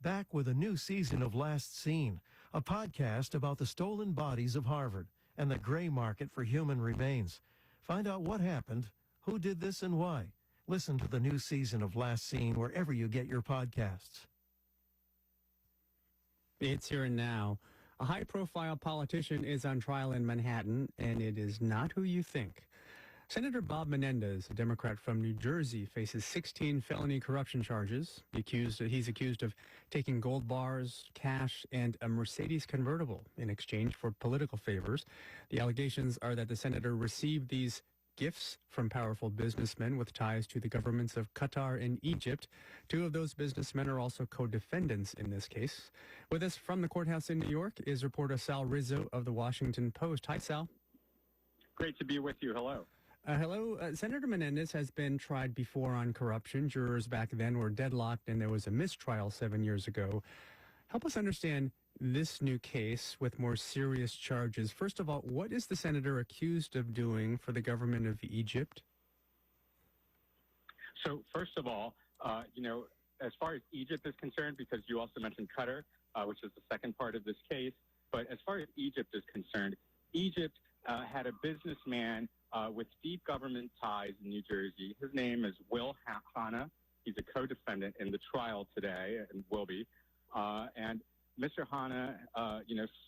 Back with a new season of Last Seen, a podcast about the stolen bodies of Harvard and the gray market for human remains. Find out what happened, who did this, and why. Listen to the new season of Last Seen wherever you get your podcasts. It's here and now. A high-profile politician is on trial in Manhattan, and it is not who you think. Senator Bob Menendez, a Democrat from New Jersey, faces 16 felony corruption charges. He's accused of taking gold bars, cash, and a Mercedes convertible in exchange for political favors. The allegations are that the senator received these gifts from powerful businessmen with ties to the governments of Qatar and Egypt. Two of those businessmen are also co-defendants in this case. With us from the courthouse in New York is reporter Sal Rizzo of the Washington Post. Hi, Sal. Great to be with you. Hello. Hello. Senator Menendez has been tried before on corruption. Jurors back then were deadlocked, and there was a mistrial 7 years ago. Help us understand this new case with more serious charges. First of all, what is the senator accused of doing for the government of Egypt? So, first of all, as far as Egypt is concerned, because you also mentioned Qatar, which is the second part of this case, but as far as Egypt is concerned, Egypt had a businessman with deep government ties in New Jersey. His name is Will Hanna. He's a co-defendant in the trial today and will be. And Mr. Hanna,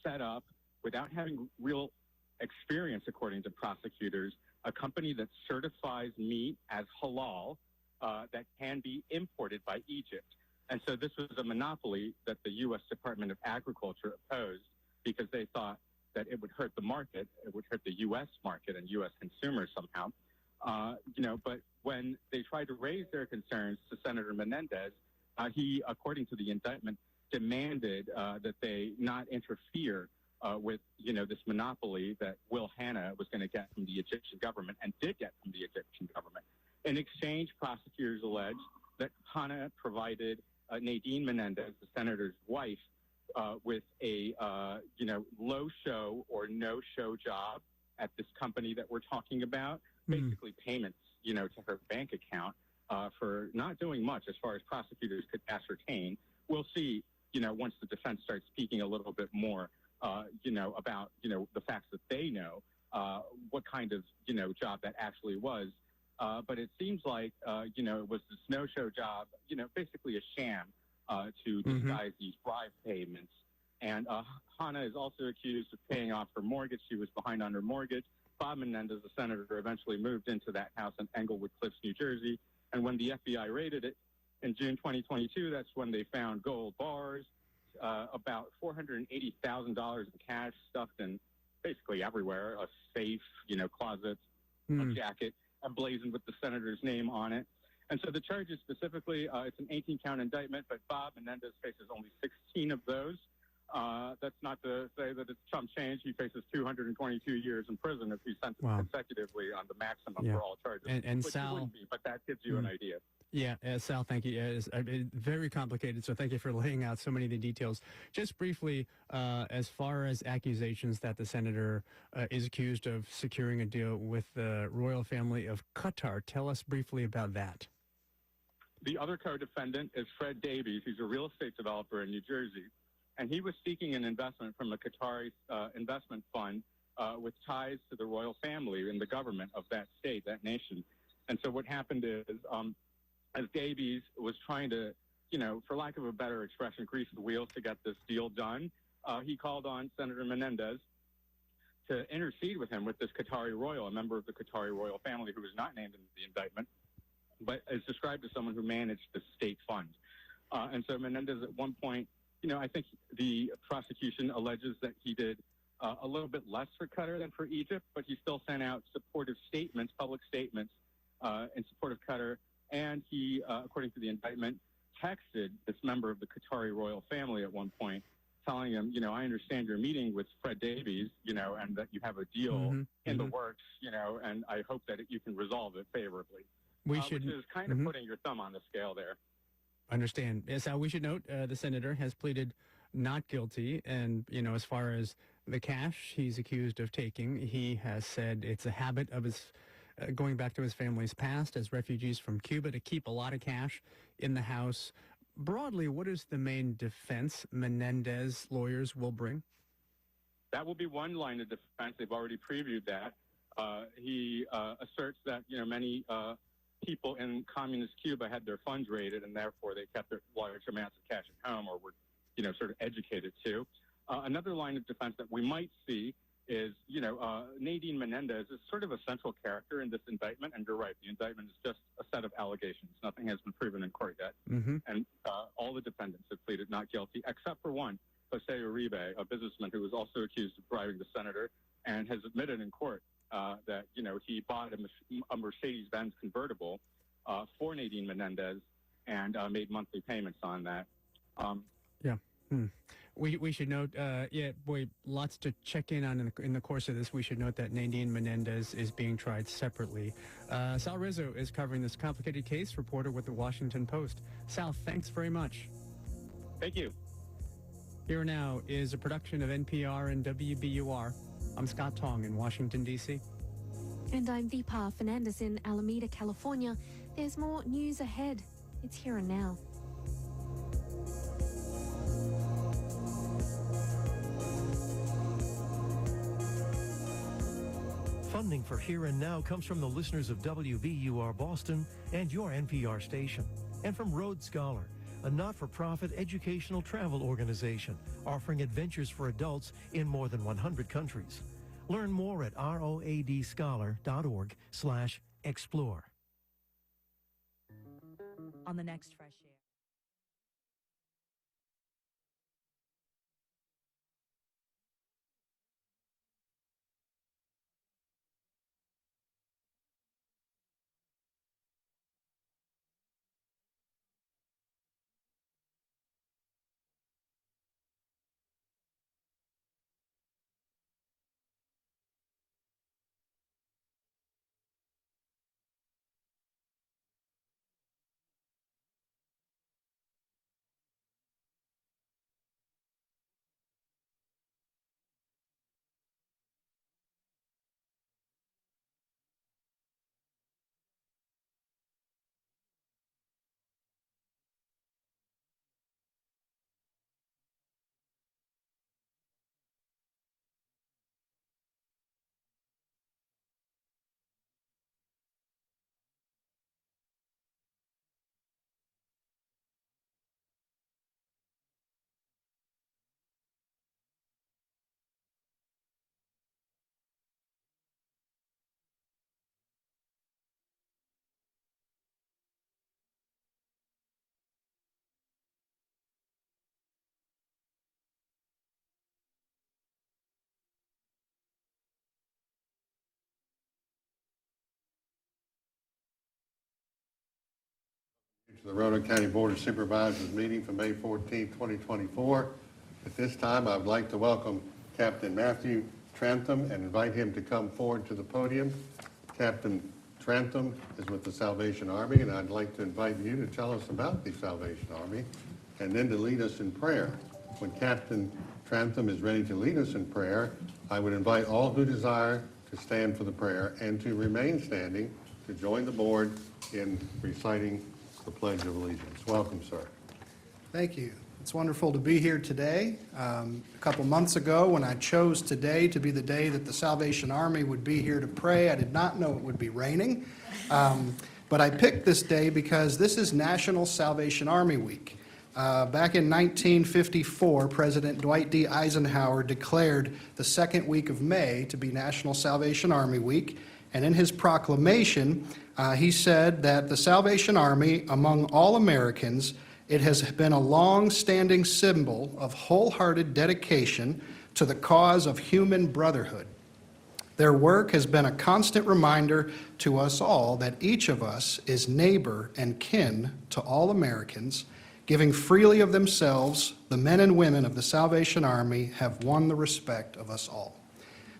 set up, without having real experience, according to prosecutors, a company that certifies meat as halal that can be imported by Egypt. And so this was a monopoly that the U.S. Department of Agriculture opposed because they thought that it would hurt the market, it would hurt the U.S. market and U.S. consumers somehow. But when they tried to raise their concerns to Senator Menendez, he, according to the indictment, demanded that they not interfere with, this monopoly that Will Hanna was going to get from the Egyptian government and did get from the Egyptian government. In exchange, prosecutors allege that Hanna provided Nadine Menendez, the senator's wife, with a, low-show or no-show job at this company that we're talking about, basically payments, to her bank account for not doing much as far as prosecutors could ascertain. We'll see, once the defense starts speaking a little bit more, about, the facts that they know, what kind of, job that actually was. But it seems like, it was this no-show job, basically a sham to disguise these bribe payments. And Hanna is also accused of paying off her mortgage. She was behind on her mortgage. Bob Menendez, the senator, eventually moved into that house in Englewood Cliffs, New Jersey. And when the FBI raided it in June 2022, that's when they found gold bars, about $480,000 in cash stuffed in basically everywhere, a safe, closets, a jacket, emblazoned with the senator's name on it. And so the charges specifically, it's an 18-count indictment, but Bob Menendez faces only 16 of those. That's not to say that it's chump change. He faces 222 years in prison if he's sentenced consecutively on the maximum for all charges. And which Sal, wouldn't be, but that gives you an idea. Yeah, Sal, thank you. It's very complicated, so thank you for laying out so many of the details. Just briefly, as far as accusations that the senator is accused of securing a deal with the royal family of Qatar, tell us briefly about that. The other co-defendant is Fred Davies. He's a real estate developer in New Jersey, and he was seeking an investment from a Qatari investment fund with ties to the royal family and the government of that state, that nation. And so what happened is, as Davies was trying to, for lack of a better expression, grease the wheels to get this deal done, he called on Senator Menendez to intercede with him with this Qatari royal, a member of the Qatari royal family who was not named in the indictment, but is described as someone who managed the state fund. And so Menendez at one point, I think the prosecution alleges that he did a little bit less for Qatar than for Egypt, but he still sent out supportive statements, public statements in support of Qatar. And he, according to the indictment, texted this member of the Qatari royal family at one point, telling him, I understand you're meeting with Fred Davies, and that you have a deal in the works, and I hope that you can resolve it favorably. Which is kind of putting your thumb on the scale there. Understand. Yes, we should note the senator has pleaded not guilty. And, as far as the cash he's accused of taking, he has said it's a habit of his going back to his family's past as refugees from Cuba to keep a lot of cash in the house. broadly, what is the main defense Menendez lawyers will bring? That will be one line of defense. They've already previewed that. He asserts that many people in communist Cuba had their funds raided, and therefore they kept their large amounts of cash at home, or were sort of educated to. Another line of defense that we might see is Nadine Menendez is sort of a central character in this indictment, and you're right, the indictment is just a set of allegations. Nothing has been proven in court yet, and all the defendants have pleaded not guilty, except for one, Jose Uribe, a businessman who was also accused of bribing the senator, and has admitted in court that he bought a Mercedes-Benz convertible for Nadine Menendez and made monthly payments on that. We should note, lots to check in on in the course of this. We should note that Nadine Menendez is being tried separately. Sal Rizzo is covering this complicated case, reporter with the Washington Post. Sal, thanks very much. Thank you. Here Now is a production of NPR and WBUR. I'm Scott Tong in Washington, D.C. And I'm Deepa Fernandez in Alameda, California. There's more news ahead. It's Here and Now. Funding for Here and Now comes from the listeners of WBUR Boston and your NPR station, and from Road Scholar, a not-for-profit educational travel organization offering adventures for adults in more than 100 countries. Learn more at roadscholar.org/explore. On the next Fresh Air. To the Roanoke County Board of Supervisors meeting for May 14, 2024. At this time, I would like to welcome Captain Matthew Trantham and invite him to come forward to the podium. Captain Trantham is with the Salvation Army, and I'd like to invite you to tell us about the Salvation Army and then to lead us in prayer. When Captain Trantham is ready to lead us in prayer, I would invite all who desire to stand for the prayer and to remain standing to join the board in reciting the Pledge of Allegiance. Welcome, sir. Thank you. It's wonderful to be here today. A couple months ago, when I chose today to be the day that the Salvation Army would be here to pray, I did not know it would be raining. But I picked this day because this is National Salvation Army Week. Back in 1954, President Dwight D. Eisenhower declared the second week of May to be National Salvation Army Week. And in his proclamation, he said that the Salvation Army, among all Americans, it has been a long-standing symbol of wholehearted dedication to the cause of human brotherhood. Their work has been a constant reminder to us all that each of us is neighbor and kin to all Americans. Giving freely of themselves, the men and women of the Salvation Army have won the respect of us all.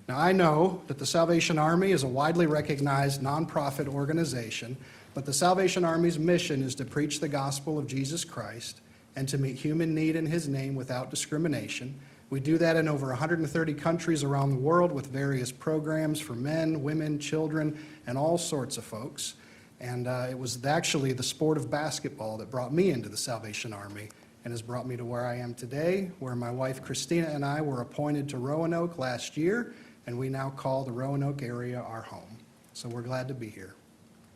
Now, I know that the Salvation Army is a widely recognized nonprofit organization, but the Salvation Army's mission is to preach the gospel of Jesus Christ and to meet human need in his name without discrimination. We do that in over 130 countries around the world with various programs for men, women, children, and all sorts of folks. And it was actually the sport of basketball that brought me into the Salvation Army and has brought me to where I am today, where my wife Christina and I were appointed to Roanoke last year, and we now call the Roanoke area our home. So we're glad to be here.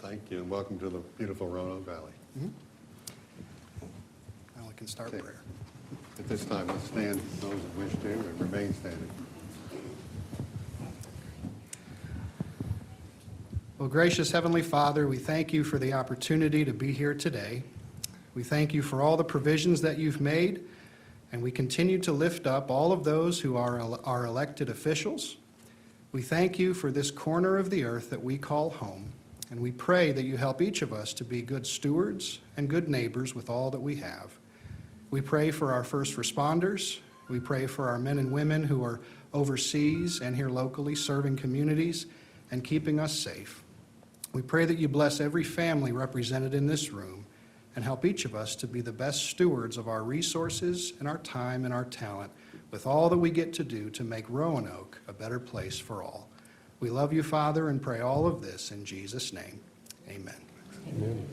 Thank you, and welcome to the beautiful Roanoke Valley. Now we can start Okay. prayer. At this time, let's stand, those that wish to, and remain standing. Well, gracious Heavenly Father, we thank you for the opportunity to be here today. We thank you for all the provisions that you've made, and we continue to lift up all of those who are our elected officials. We thank you for this corner of the earth that we call home, and we pray that you help each of us to be good stewards and good neighbors with all that we have. We pray for our first responders. We pray for our men and women who are overseas and here locally serving communities and keeping us safe. We pray that you bless every family represented in this room and help each of us to be the best stewards of our resources and our time and our talent with all that we get to do to make Roanoke a better place for all. We love you, Father, and pray all of this in Jesus' name. Amen. Amen.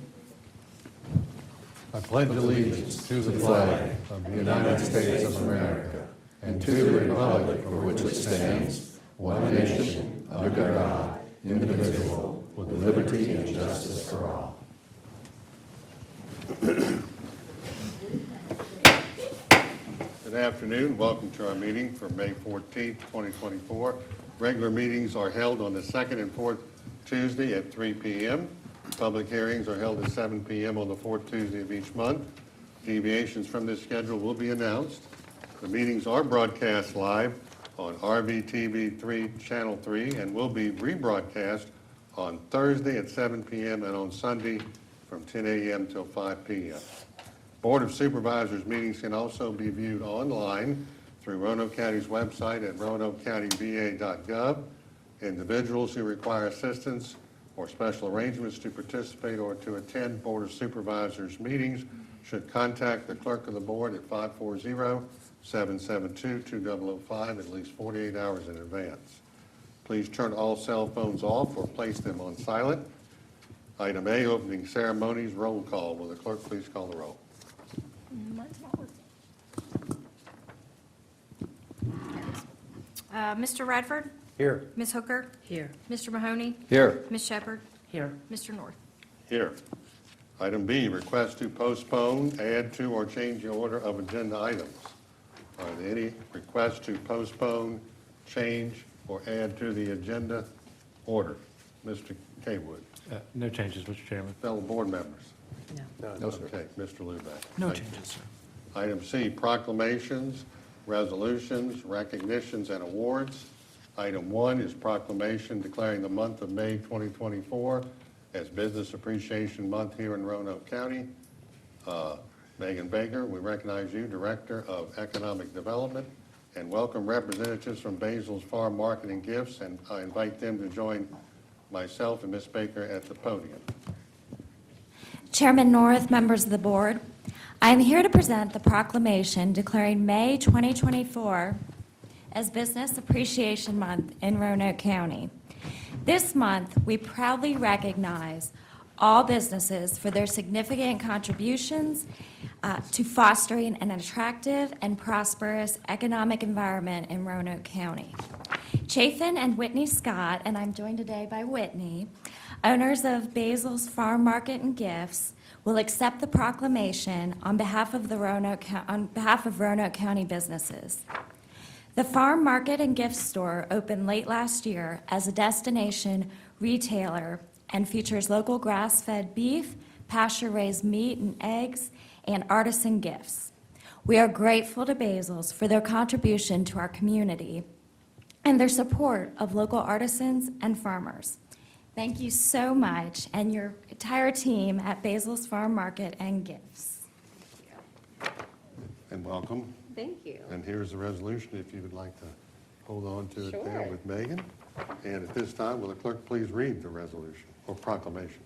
I pledge allegiance to the flag of the United States of America and to the republic for which it stands, one nation, under God, indivisible, with liberty and justice for all. Good afternoon. Welcome to our meeting for May 14th, 2024. Regular meetings are held on the second and fourth Tuesday at 3 p.m. Public hearings are held at 7 p.m. on the fourth Tuesday of each month. Deviations from this schedule will be announced. The meetings are broadcast live on RVTV 3, Channel 3, and will be rebroadcast on Thursday at 7 p.m. and on Sunday from 10 a.m. till 5 p.m. Board of Supervisors meetings can also be viewed online through Roanoke County's website at roanokecountyva.gov. Individuals who require assistance or special arrangements to participate or to attend Board of Supervisors meetings should contact the clerk of the board at 540-772-2005 at least 48 hours in advance. Please turn all cell phones off or place them on silent. Item A, opening ceremonies, roll call. Will the clerk please call the roll? Mr. Radford? Here. Ms. Hooker? Here. Mr. Mahoney? Here. Ms. Shepherd? Here. Mr. North? Here. Item B, request to postpone, add to, or change the order of agenda items. Are there any requests to postpone, change, or add to the agenda order? Mr. Kaywood. No changes, Mr. Chairman. Fellow board members. No. No, sir. Okay, Mr. Luback. No Thank you. changes, sir. Item C, proclamations, resolutions, recognitions, and awards. Item 1 is proclamation declaring the month of May 2024 as Business Appreciation Month here in Roanoke County. Megan Baker, we recognize you, Director of Economic Development, and welcome representatives from Basil's Farm Market and Gifts, and I invite them to join myself and Ms. Baker at the podium. Chairman North, members of the board, I am here to present the proclamation declaring May 2024 as Business Appreciation Month in Roanoke County. This month, we proudly recognize all businesses for their significant contributions to fostering an attractive and prosperous economic environment in Roanoke County. Chafin and Whitney Scott, and I'm joined today by Whitney, owners of Basil's Farm Market and Gifts, will accept the proclamation on behalf of Roanoke County businesses. The Farm Market and Gift Store opened late last year as a destination retailer and features local grass-fed beef, pasture-raised meat and eggs, and artisan gifts. We are grateful to Basil's for their contribution to our community and their support of local artisans and farmers. Thank you so much, and your entire team at Basil's Farm Market and Gifts. And welcome. Thank you. And here's the resolution if you would like to hold on to it there Sure. with Megan. And at this time, will the clerk please read the resolution or proclamation?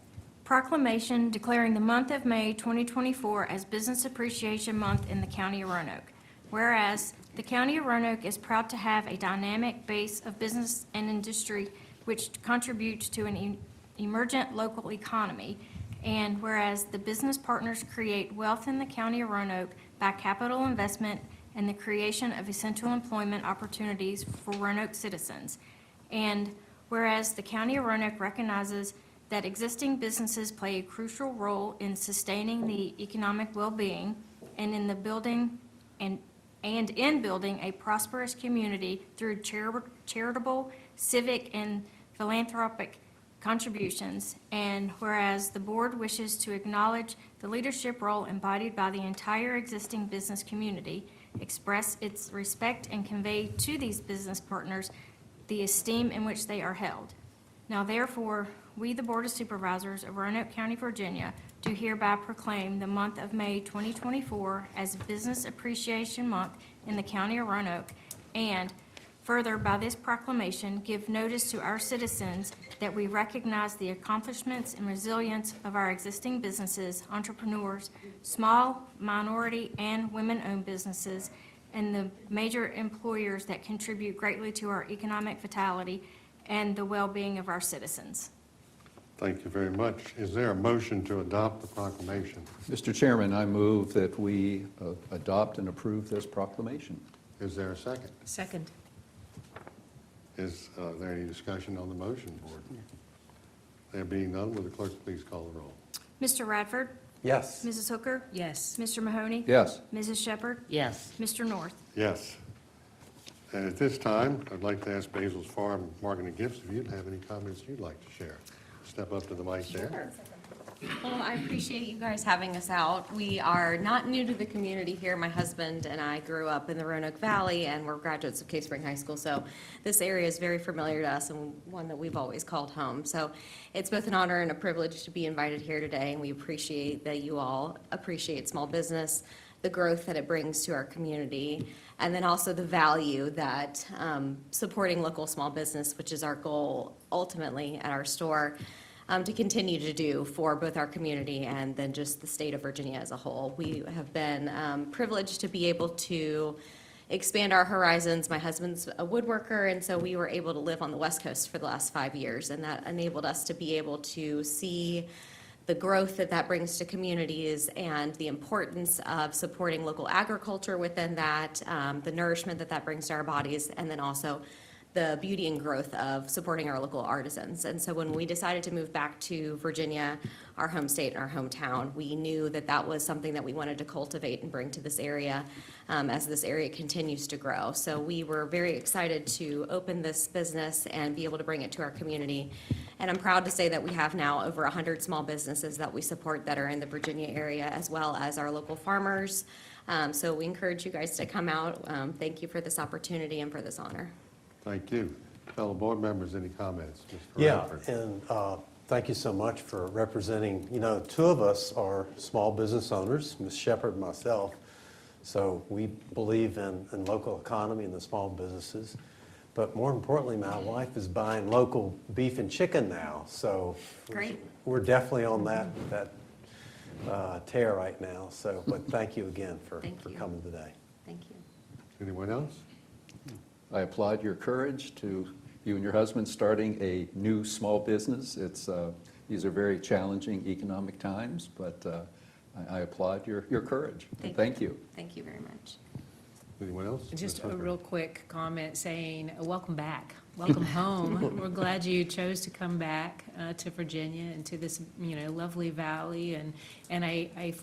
Proclamation declaring the month of May 2024 as Business Appreciation Month in the County of Roanoke. Whereas the County of Roanoke is proud to have a dynamic base of business and industry which contributes to an emergent local economy. And whereas the business partners create wealth in the County of Roanoke by capital investment and the creation of essential employment opportunities for Roanoke citizens. And whereas the County of Roanoke recognizes that existing businesses play a crucial role in sustaining the economic well-being and in the building and in building a prosperous community through charitable, civic, and philanthropic contributions. And whereas the board wishes to acknowledge the leadership role embodied by the entire existing business community, express its respect, and convey to these business partners the esteem in which they are held. Now therefore, we, the Board of Supervisors of Roanoke County, Virginia, do hereby proclaim the month of May 2024 as Business Appreciation Month in the County of Roanoke, and further, by this proclamation, give notice to our citizens that we recognize the accomplishments and resilience of our existing businesses, entrepreneurs, small, minority, and women-owned businesses, and the major employers that contribute greatly to our economic vitality and the well-being of our citizens. Thank you very much. Is there a motion to adopt the proclamation? Mr. Chairman, I move that we adopt and approve this proclamation. Is there a second? Second. Is there any discussion on the motion, Board? There being none, will the clerk please call the roll? Mr. Radford? Yes. Mrs. Hooker? Yes. Mr. Mahoney? Yes. Mrs. Shepherd? Yes. Mr. North? Yes. And at this time, I'd like to ask Basil's Farm Marketing Gifts if you'd have any comments you'd like to share. Step up to the mic there. Well, I appreciate you guys having us out. We are not new to the community here. My husband and I grew up in the Roanoke Valley, and we're graduates of Cave Spring High School, so this area is very familiar to us and one that we've always called home. So it's both an honor and a privilege to be invited here today, and we appreciate that you all appreciate small business, the growth that it brings to our community, and then also the value that supporting local small business, which is our goal ultimately at our store, to continue to do for both our community and then just the state of Virginia as a whole. We have been privileged to be able to expand our horizons. My husband's a woodworker, and so we were able to live on the West Coast for the last 5 years, and that enabled us to be able to see the growth that that brings to communities and the importance of supporting local agriculture within that, the nourishment that that brings to our bodies, and then also the beauty and growth of supporting our local artisans. And so when we decided to move back to Virginia, our home state and our hometown, we knew that that was something that we wanted to cultivate and bring to this area as this area continues to grow. So we were very excited to open this business and be able to bring it to our community. And I'm proud to say that we have now over 100 small businesses that we support that are in the Virginia area, as well as our local farmers. So we encourage you guys to come out. Thank you for this opportunity and for this honor. Thank you. Fellow board members, any comments? Mr. Yeah, Radford? and thank you so much for representing, two of us are small business owners, Ms. Shepherd and myself, so we believe in local economy and the small businesses. But more importantly, my wife is buying local beef and chicken now, so Great. we're definitely on that tear right now. So, but thank you again for coming today. Thank you. Anyone else? I applaud your courage to you and your husband starting a new small business. These are very challenging economic times, but I applaud your courage. Thank you. Thank you very much. Anyone else? Just Ms. a Hooker? real quick comment saying, welcome back. Welcome home. We're glad you chose to come back to Virginia and to this, lovely valley. And I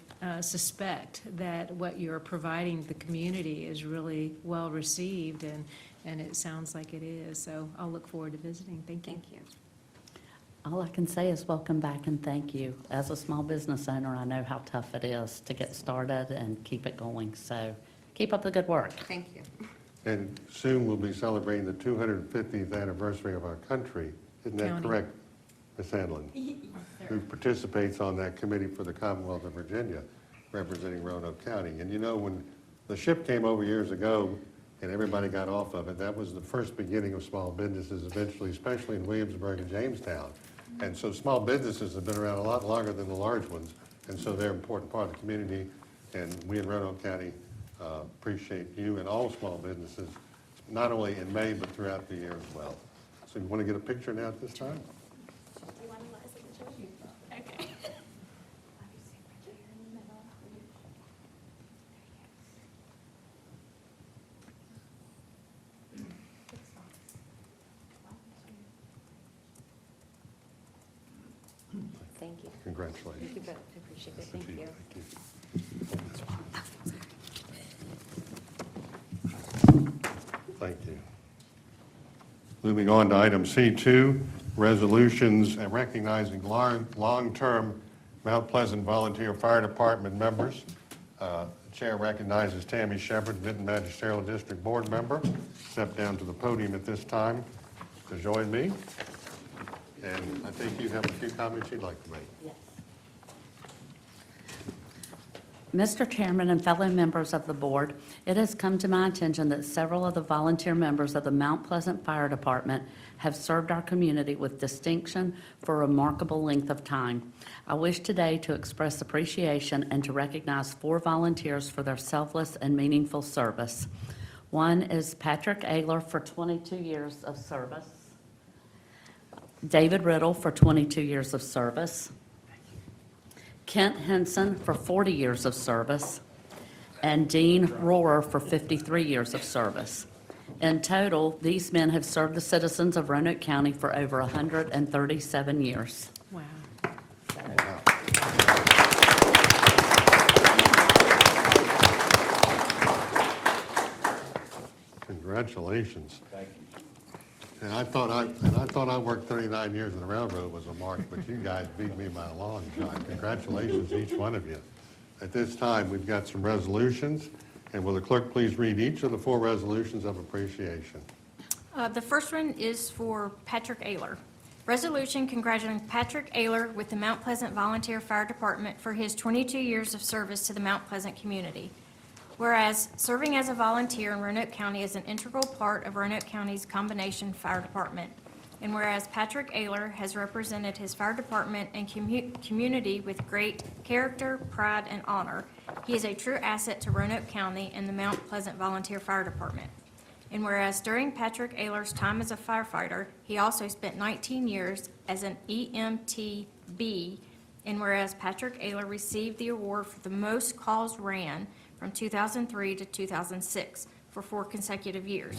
suspect that what you're providing the community is really well received, and it sounds like it is. So I'll look forward to visiting. Thank you. Thank you. All I can say is welcome back and thank you. As a small business owner, I know how tough it is to get started and keep it going. So keep up the good work. Thank you. And soon we'll be celebrating the 250th anniversary of our country. Isn't that County. correct, Ms. Handlin? Who participates on that committee for the Commonwealth of Virginia, representing Roanoke County. And when the ship came over years ago and everybody got off of it, that was the first beginning of small businesses eventually, especially in Williamsburg and Jamestown. And so small businesses have been around a lot longer than the large ones, and so they're an important part of the community. And we in Roanoke County appreciate you and all small businesses, not only in May, but throughout the year as well. So you want to get a picture now at this time? Do you want to let us Thank you. Congratulations. Thank you both. I appreciate it. Thank you. Thank you. Moving on to item C2, resolutions and recognizing long-term Mount Pleasant Volunteer Fire Department members. The Chair recognizes Tammy Shepard, Vinton Magisterial District Board member. Step down to the podium at this time to join me. And I think you have a few comments you'd like to make. Yes. Mr. Chairman and fellow members of the board, it has come to my attention that several of the volunteer members of the Mount Pleasant Fire Department have served our community with distinction for a remarkable length of time. I wish today to express appreciation and to recognize 4 volunteers for their selfless and meaningful service. One is Patrick Ayler for 22 years of service, David Riddle for 22 years of service, Kent Henson for 40 years of service, and Dean Rohrer for 53 years of service. In total, these men have served the citizens of Roanoke County for over 137 years. Wow. Congratulations. Thank you. And I thought I worked 39 years in the railroad was a mark, but you guys beat me by a long shot. Congratulations, each one of you. At this time, we've got some resolutions, and will the clerk please read each of the 4 resolutions of appreciation? The first one is for Patrick Ayler. Resolution congratulating Patrick Ayler with the Mount Pleasant Volunteer Fire Department for his 22 years of service to the Mount Pleasant community. Whereas serving as a volunteer in Roanoke County is an integral part of Roanoke County's combination fire department. And whereas Patrick Ayler has represented his fire department and community with great character, pride, and honor, he is a true asset to Roanoke County and the Mount Pleasant Volunteer Fire Department. And whereas during Patrick Ayler's time as a firefighter, he also spent 19 years as an EMTB, and whereas Patrick Ayler received the award for the most calls ran from 2003 to 2006 for 4 consecutive years.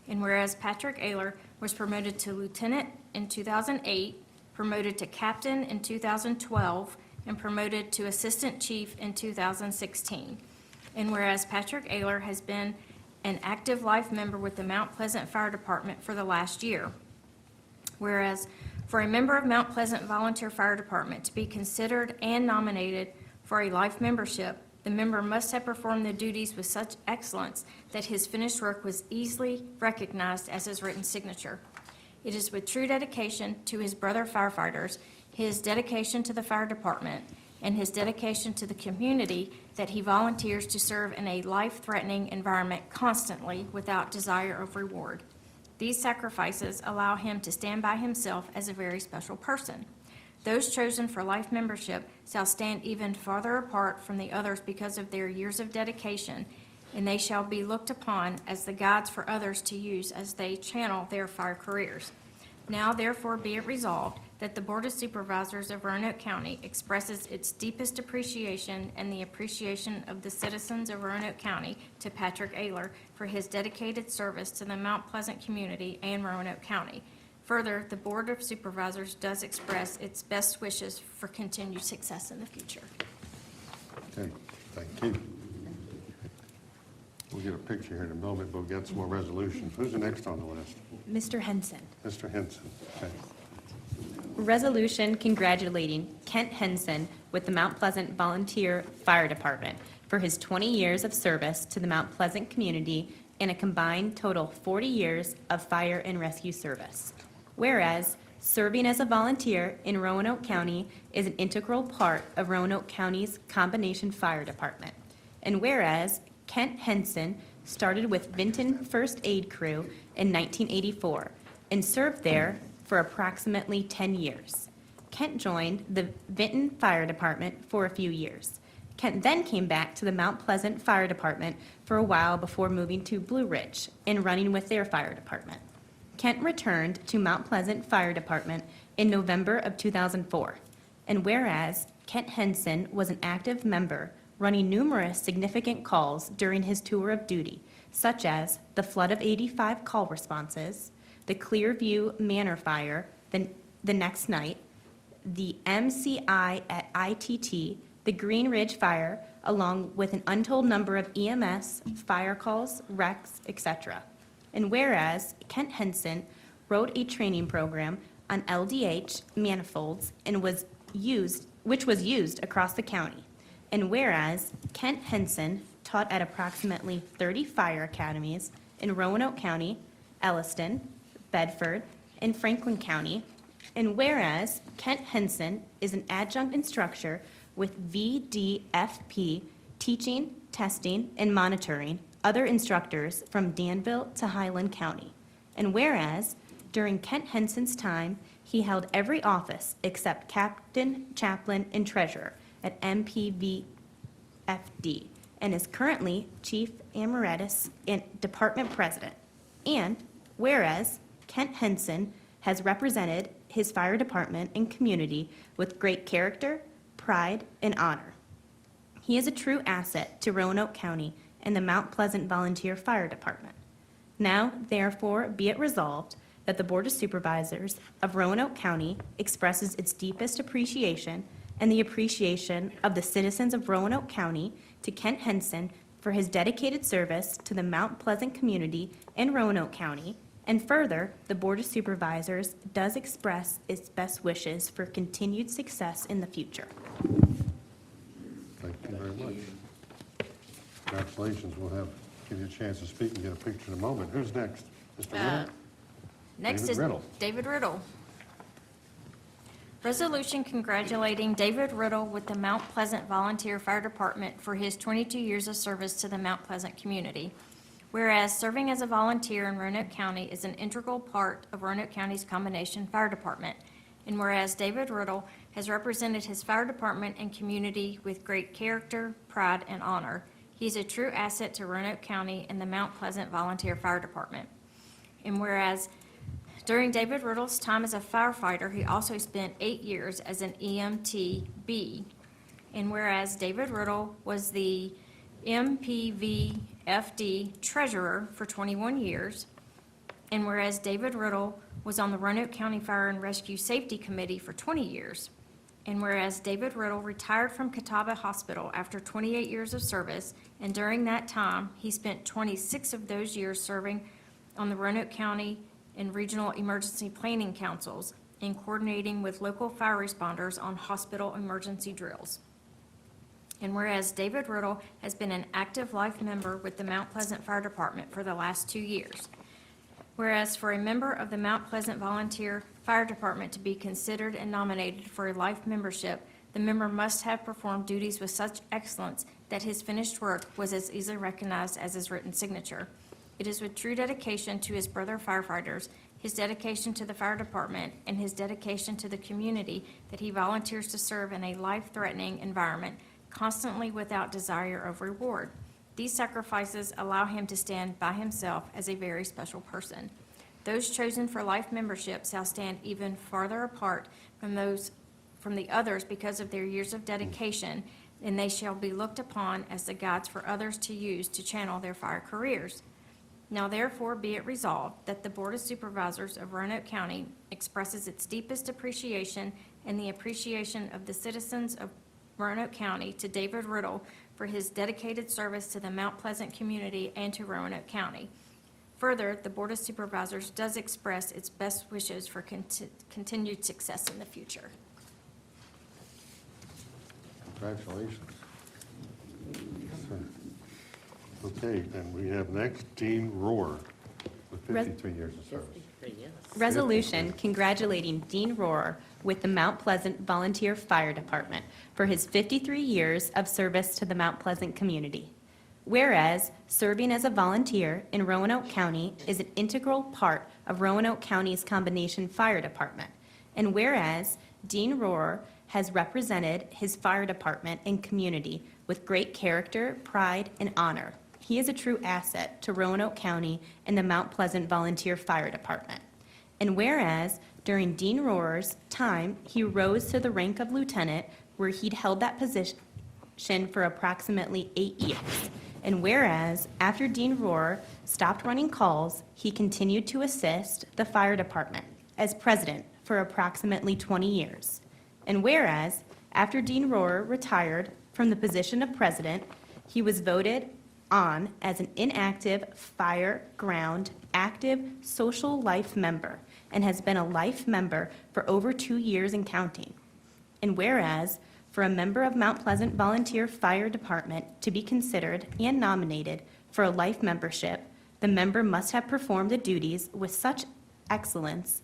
And whereas Patrick Ayler was promoted to lieutenant in 2008, promoted to captain in 2012, and promoted to assistant chief in 2016. And whereas Patrick Ayler has been an active life member with the Mount Pleasant Fire Department for the last year. Whereas for a member of Mount Pleasant Volunteer Fire Department to be considered and nominated for a life membership, the member must have performed the duties with such excellence that his finished work was easily recognized as his written signature. It is with true dedication to his brother firefighters, his dedication to the fire department, and his dedication to the community that he volunteers to serve in a life-threatening environment constantly without desire of reward. These sacrifices allow him to stand by himself as a very special person. Those chosen for life membership shall stand even farther apart from the others because of their years of dedication, and they shall be looked upon as the guides for others to use as they channel their fire careers. Now therefore be it resolved that the Board of Supervisors of Roanoke County expresses its deepest appreciation and the appreciation of the citizens of Roanoke County to Patrick Ayler for his dedicated service to the Mount Pleasant community and Roanoke County. Further, the Board of Supervisors does express its best wishes for continued success in the future. Okay, thank you. We'll get a picture here in a moment, but we've got some more resolutions. Who's the next on the list? Mr. Henson. Mr. Henson. Okay. Resolution congratulating Kent Henson with the Mount Pleasant Volunteer Fire Department for his 20 years of service to the Mount Pleasant community and a combined total 40 years of fire and rescue service. Whereas serving as a volunteer in Roanoke County is an integral part of Roanoke County's combination fire department. And whereas Kent Henson started with Vinton First Aid Crew in 1984 and served there for approximately 10 years. Kent joined the Vinton Fire Department for a few years. Kent then came back to the Mount Pleasant Fire Department for a while before moving to Blue Ridge and running with their fire department. Kent returned to Mount Pleasant Fire Department in November of 2004. And whereas Kent Henson was an active member running numerous significant calls during his tour of duty, such as the Flood of 85 call responses, the Clearview Manor fire the next night, the MCI at ITT, the Green Ridge Fire, along with an untold number of EMS, fire calls, wrecks, etc. And whereas Kent Henson wrote a training program on LDH manifolds which was used across the county. And whereas Kent Henson taught at approximately 30 fire academies in Roanoke County, Elliston, Bedford, and Franklin County. And whereas Kent Henson is an adjunct instructor with VDFP, teaching, testing, and monitoring other instructors from Danville to Highland County. And whereas during Kent Henson's time, he held every office except captain, chaplain, and treasurer at MPVFD, and is currently Chief Emeritus and Department President. And whereas Kent Henson has represented his fire department and community with great character, pride, and honor. He is a true asset to Roanoke County and the Mount Pleasant Volunteer Fire Department. Now, therefore, be it resolved that the Board of Supervisors of Roanoke County expresses its deepest appreciation and the appreciation of the citizens of Roanoke County to Kent Henson for his dedicated service to the Mount Pleasant community in Roanoke County. And further, the Board of Supervisors does express its best wishes for continued success in the future. Thank you very much. Congratulations. We'll give you a chance to speak and get a picture in a moment. Who's next? Mr. Riddle? Next David is Riddle. David Riddle. Resolution congratulating David Riddle with the Mount Pleasant Volunteer Fire Department for his 22 years of service to the Mount Pleasant community. Whereas serving as a volunteer in Roanoke County is an integral part of Roanoke County's combination fire department. And whereas David Riddle has represented his fire department and community with great character, pride, and honor. He's a true asset to Roanoke County and the Mount Pleasant Volunteer Fire Department. And whereas during David Riddle's time as a firefighter, he also spent 8 years as an EMTB. And whereas David Riddle was the MPVFD treasurer for 21 years, and whereas David Riddle was on the Roanoke County Fire and Rescue Safety Committee for 20 years, and whereas David Riddle retired from Catawba Hospital after 28 years of service, and during that time, he spent 26 of those years serving on the Roanoke County and Regional Emergency Planning Councils and coordinating with local fire responders on hospital emergency drills. And whereas David Riddle has been an active life member with the Mount Pleasant Fire Department for the last 2 years. Whereas for a member of the Mount Pleasant Volunteer Fire Department to be considered and nominated for a life membership, the member must have performed duties with such excellence that his finished work was as easily recognized as his written signature. It is with true dedication to his brother firefighters, his dedication to the fire department, and his dedication to the community that he volunteers to serve in a life-threatening environment, constantly without desire of reward. These sacrifices allow him to stand by himself as a very special person. Those chosen for life membership shall stand even farther apart from the others because of their years of dedication, and they shall be looked upon as the guides for others to use to channel their fire careers. Now therefore be it resolved that the Board of Supervisors of Roanoke County expresses its deepest appreciation and the appreciation of the citizens of Roanoke County to David Riddle for his dedicated service to the Mount Pleasant community and to Roanoke County. Further, the Board of Supervisors does express its best wishes for continued success in the future. Congratulations. Okay, and we have next Dean Rohr with 53 years of service. Resolution congratulating Dean Rohr with the Mount Pleasant Volunteer Fire Department for his 53 years of service to the Mount Pleasant community. Whereas serving as a volunteer in Roanoke County is an integral part of Roanoke County's combination fire department. And whereas Dean Rohr has represented his fire department and community with great character, pride, and honor. He is a true asset to Roanoke County and the Mount Pleasant Volunteer Fire Department. And whereas during Dean Rohr's time, he rose to the rank of lieutenant, where he'd held that position for approximately 8 years. And whereas after Dean Rohr stopped running calls, he continued to assist the fire department as president for approximately 20 years. And whereas, after Dean Rohrer retired from the position of president, he was voted on as an inactive fire ground active social life member and has been a life member for over 2 years and counting. And whereas, for a member of Mount Pleasant Volunteer Fire Department to be considered and nominated for a life membership, the member must have performed the duties with such excellence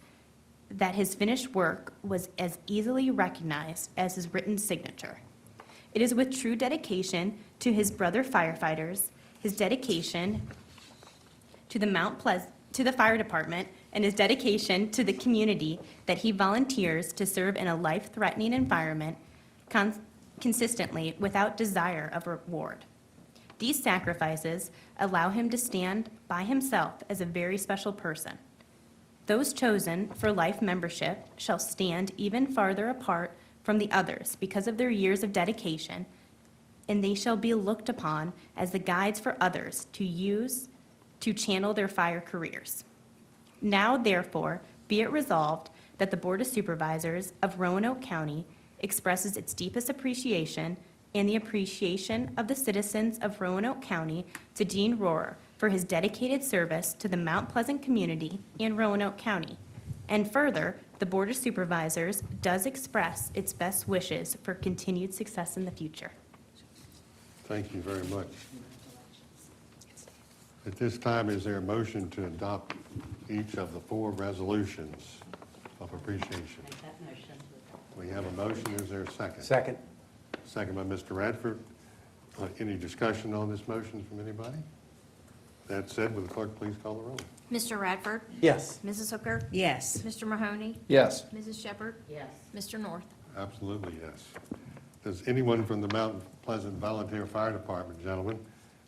that his finished work was as easily recognized as his written signature. It is with true dedication to his brother firefighters, his dedication to the fire department, and his dedication to the community that he volunteers to serve in a life-threatening environment consistently without desire of reward. These sacrifices allow him to stand by himself as a very special person. Those chosen for life membership shall stand even farther apart from the others because of their years of dedication, and they shall be looked upon as the guides for others to use to channel their fire careers. Now, therefore, be it resolved that the Board of Supervisors of Roanoke County expresses its deepest appreciation and the appreciation of the citizens of Roanoke County to Dean Rohrer for his dedicated service to the Mount Pleasant community and Roanoke County. And further, the Board of Supervisors does express its best wishes for continued success in the future. Thank you very much. At this time, is there a motion to adopt each of the 4 resolutions of appreciation? We have a motion. Is there a second? Second. Second by Mr. Radford. Any discussion on this motion from anybody? That said, will the clerk please call the roll? Mr. Radford? Yes. Mrs. Hooker? Yes. Mr. Mahoney? Yes. Mrs. Shepherd? Yes. Mr. North? Absolutely, yes. Does anyone from the Mount Pleasant Volunteer Fire Department, gentlemen,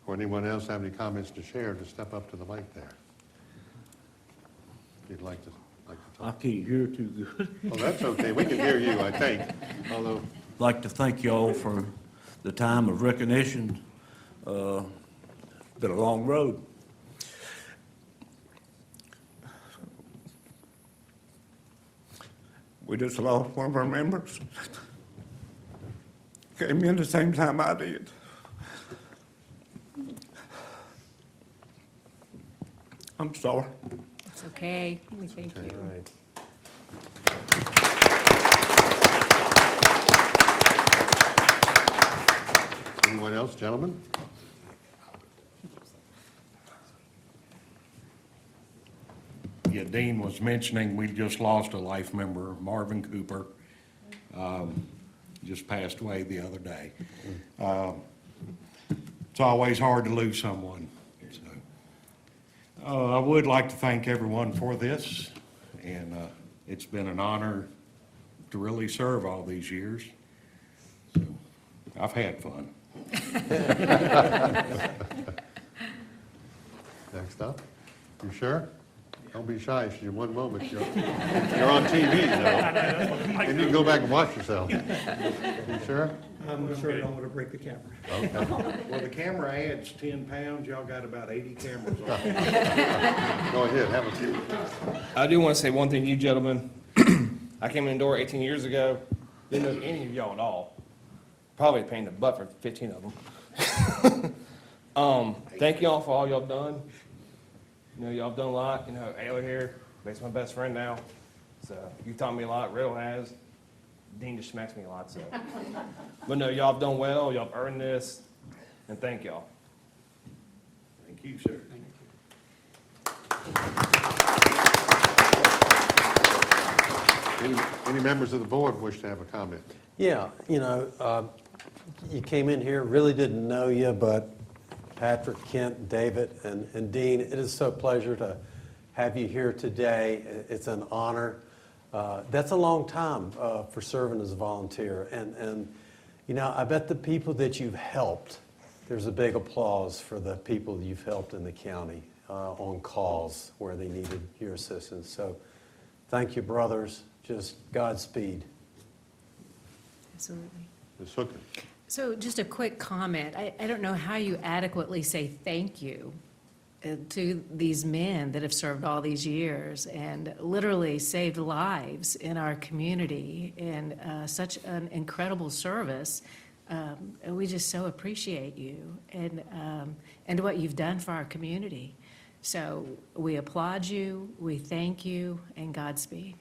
or anyone else have any comments to share, to step up to the mic there? If you'd like to I talk. can't hear too good. Well, that's okay. We can hear you, I think. Although, Like to thank y'all for the time of recognition. Been a long road. We just lost one of our members. Came in the same time I did. I'm sorry. It's okay. We thank you. All right. anyone else, gentlemen? Yeah, Dean was mentioning, we just lost a life member, Marvin Cooper, just passed away the other day. It's always hard to lose someone. So, I would like to thank everyone for this, and it's been an honor to really serve all these years. So, I've had fun. Next up, you sure? Don't be shy, it's your one moment. You're on TV, though. And you can go back and watch yourself. You sure? I'm sure I don't want to break the camera. Okay. Well, the camera adds 10 pounds, y'all got about 80 cameras on. Go ahead, have a seat. I do want to say one thing to you gentlemen. I came in the door 18 years ago, didn't know any of y'all at all. Probably a pain in the butt for 15 of them. Thank y'all for all y'all done. You know, y'all done a lot. You know, Ayla here, Bates my best friend now. So you taught me a lot, Riddle has. Dean just smacks me a lot, so. But no, y'all have done well, y'all have earned this, and thank y'all. Thank you, sir. Any members of the board wish to have a comment? Yeah, you know, you came in here, really didn't know you, but Patrick, Kent, David, and Dean, it is so a pleasure to have you here today. It's an honor. That's a long time for serving as a volunteer. And, you know, I bet the people that you've helped, there's a big applause for the people you've helped in the county on calls where they needed your assistance. So thank you, brothers. Just Godspeed. Absolutely. Ms. Hooker? So just a quick comment. I don't know how you adequately say thank you to these men that have served all these years and literally saved lives in our community, and such an incredible service. And we just so appreciate you and what you've done for our community. So we applaud you, we thank you, and Godspeed.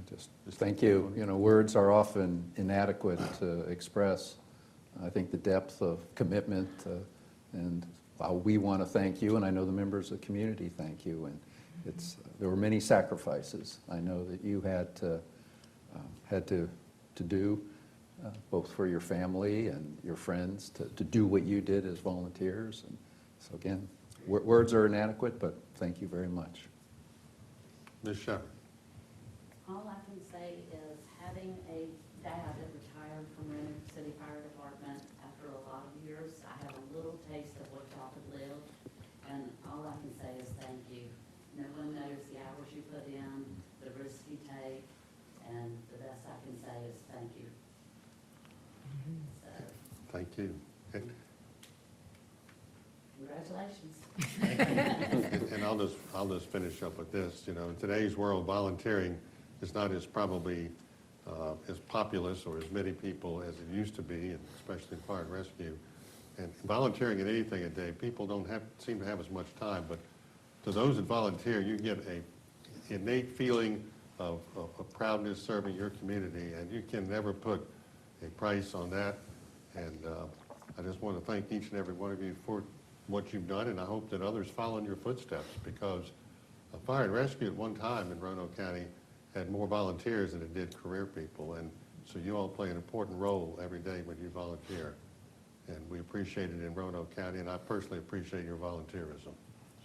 Just thank you. You know, words are often inadequate to express, I think, the depth of commitment, and we want to thank you, and I know the members of the community thank you. And there were many sacrifices I know that you had to do, both for your family and your friends, to do what you did as volunteers. And so again, words are inadequate, but thank you very much. Ms. Shepherd. All I can say is having a dad that retired from Roanoke City Fire Department after a lot of years, I have a little taste of what y'all could live. And all I can say is thank you. No one knows the hours you put in, the risks you take, and the best I can say is thank you. So, Thank you. congratulations. And I'll just finish up with this. You know, in today's world, volunteering is not as probably as populous or as many people as it used to be, and especially in fire and rescue. And volunteering in anything a day, people don't seem to have as much time, but to those that volunteer, you get a innate feeling of proudness serving your community, and you can never put a price on that. And I just want to thank each and every one of you for what you've done, and I hope that others follow in your footsteps, because fire and rescue at one time in Roanoke County had more volunteers than it did career people, and so you all play an important role every day when you volunteer, and we appreciate it in Roanoke County, and I personally appreciate your volunteerism.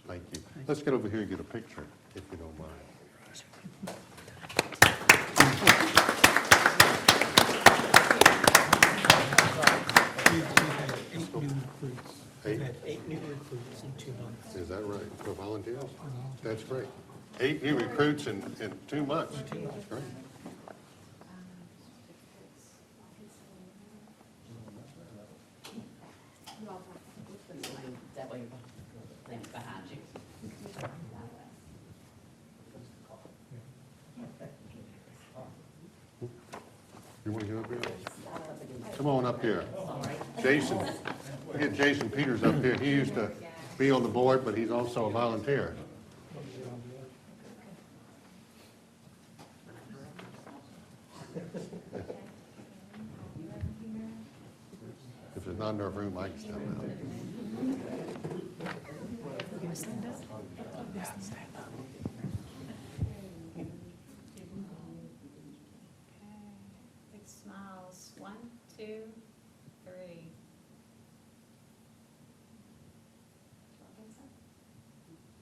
Thank you. Let's get over here and get a picture, if you don't mind. Eight new recruits in 2 months. Is that right? For volunteers? That's great. 8 new recruits in 2 months. That's great. That way, things behind you. You want to get up here? Come on up here. Jason, we get Jason Peters up here. He used to be on the board, but he's also a volunteer. If there's not enough room, I can step out. Big smiles. 1, 2, 3.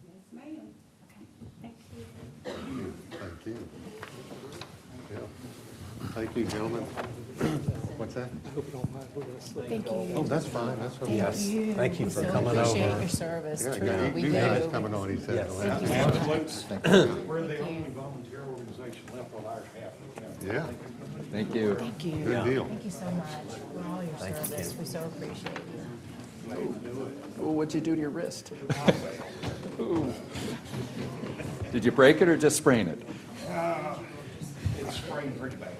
Yes, ma'am. Okay, thank you. Thank you. Yeah. Thank you, gentlemen. What's that? I hope you don't mind, we're going to slip. Thank you. Oh, that's fine. That's okay. Yes, thank you for coming over. Appreciate your service, Yeah, truly, you we guys do. coming on, he said. Yes. the last Thank you time. so much. We're the only volunteer organization left on our half of the county. Yeah, Thank you. Thank you. good deal. Thank you so much for all your service. We so appreciate you. Oh, what'd you do to your wrist? Ooh. Did you break it or just sprain it? It's sprained pretty bad.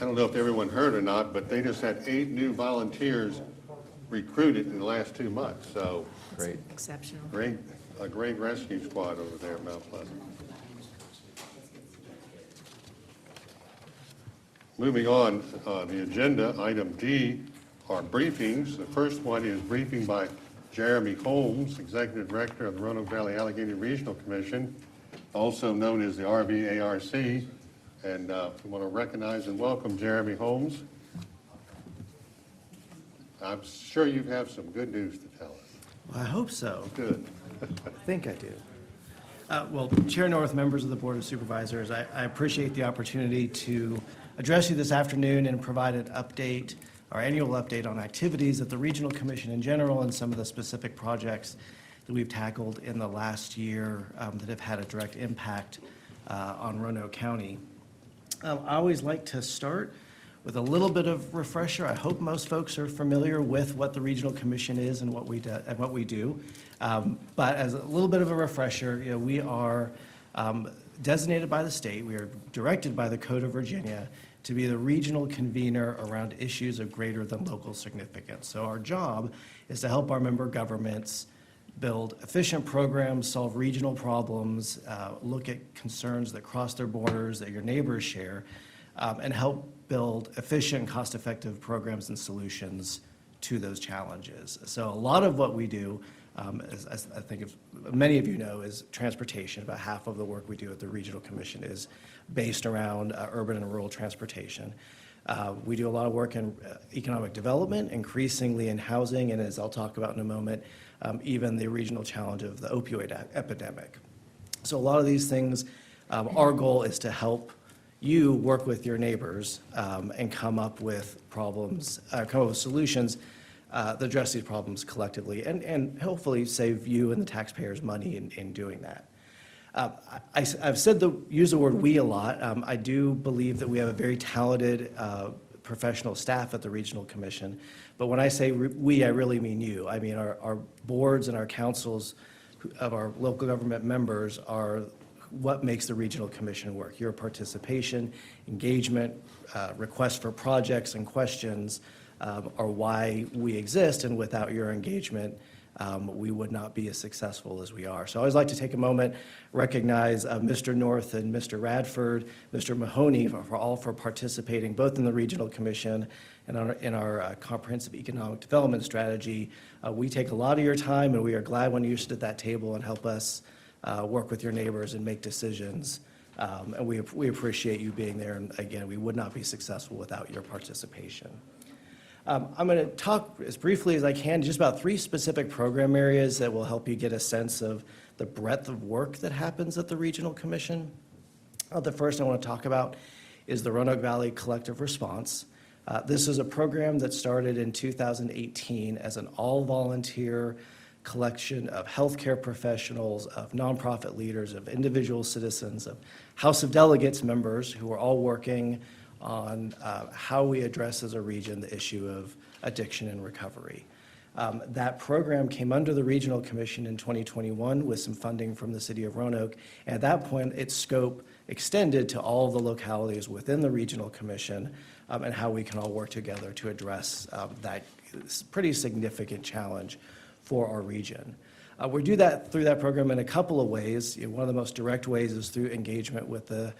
I don't know if everyone heard or not, but they just had 8 new volunteers recruited in the last 2 months. So Great. Exceptional. a great rescue squad over there at Mount Pleasant. Moving on, the agenda, item D, are briefings. The first one is briefing by Jeremy Holmes, Executive Director of the Roanoke Valley Allegheny Regional Commission, also known as the RVARC. And we want to recognize and welcome Jeremy Holmes. I'm sure you have some good news to tell us. Well, I hope so. Good. I think I do. Well, Chair North, members of the Board of Supervisors, I appreciate the opportunity to address you this afternoon and provide an update, our annual update on activities at the Regional Commission in general and some of the specific projects that we've tackled in the last year that have had a direct impact on Roanoke County. I always like to start with a little bit of refresher, I hope most folks are familiar with what the Regional Commission is and what we do. But as a little bit of a refresher, we are designated by the state, we are directed by the Code of Virginia to be the regional convener around issues of greater than local significance. So our job is to help our member governments build efficient programs, solve regional problems, look at concerns that cross their borders that your neighbors share, and help build efficient, cost-effective programs and solutions to those challenges. So a lot of what we do, as I think many of you know, is transportation. About half of the work we do at the Regional Commission is based around urban and rural transportation. We do a lot of work in economic development, increasingly in housing, and as I'll talk about in a moment, even the regional challenge of the opioid epidemic. So a lot of these things, our goal is to help you work with your neighbors and come up with solutions that address these problems collectively and hopefully save you and the taxpayers money in doing that. I've used the word we a lot. I do believe that we have a very talented professional staff at the Regional Commission. But when I say we, I really mean you. I mean our boards and our councils of our local government members are what makes the Regional Commission work. Your participation, engagement, requests for projects and questions are why we exist, and without your engagement, we would not be as successful as we are. So I always like to take a moment, recognize Mr. North and Mr. Radford, Mr. Mahoney for participating both in the Regional Commission and in our comprehensive economic development strategy. We take a lot of your time, and we are glad when you sit at that table and help us work with your neighbors and make decisions. And we appreciate you being there. And again, we would not be successful without your participation. I'm going to talk as briefly as I can just about 3 specific program areas that will help you get a sense of the breadth of work that happens at the Regional Commission. The first I want to talk about is the Roanoke Valley Collective Response. This is a program that started in 2018 as an all-volunteer collection of healthcare professionals, of nonprofit leaders, of individual citizens, of House of Delegates members who are all working on how we address as a region the issue of addiction and recovery. That program came under the Regional Commission in 2021 with some funding from the city of Roanoke. And at that point, its scope extended to all of the localities within the Regional Commission and how we can all work together to address that pretty significant challenge for our region. We do that through that program in a couple of ways. One of the most direct ways is through engagement with the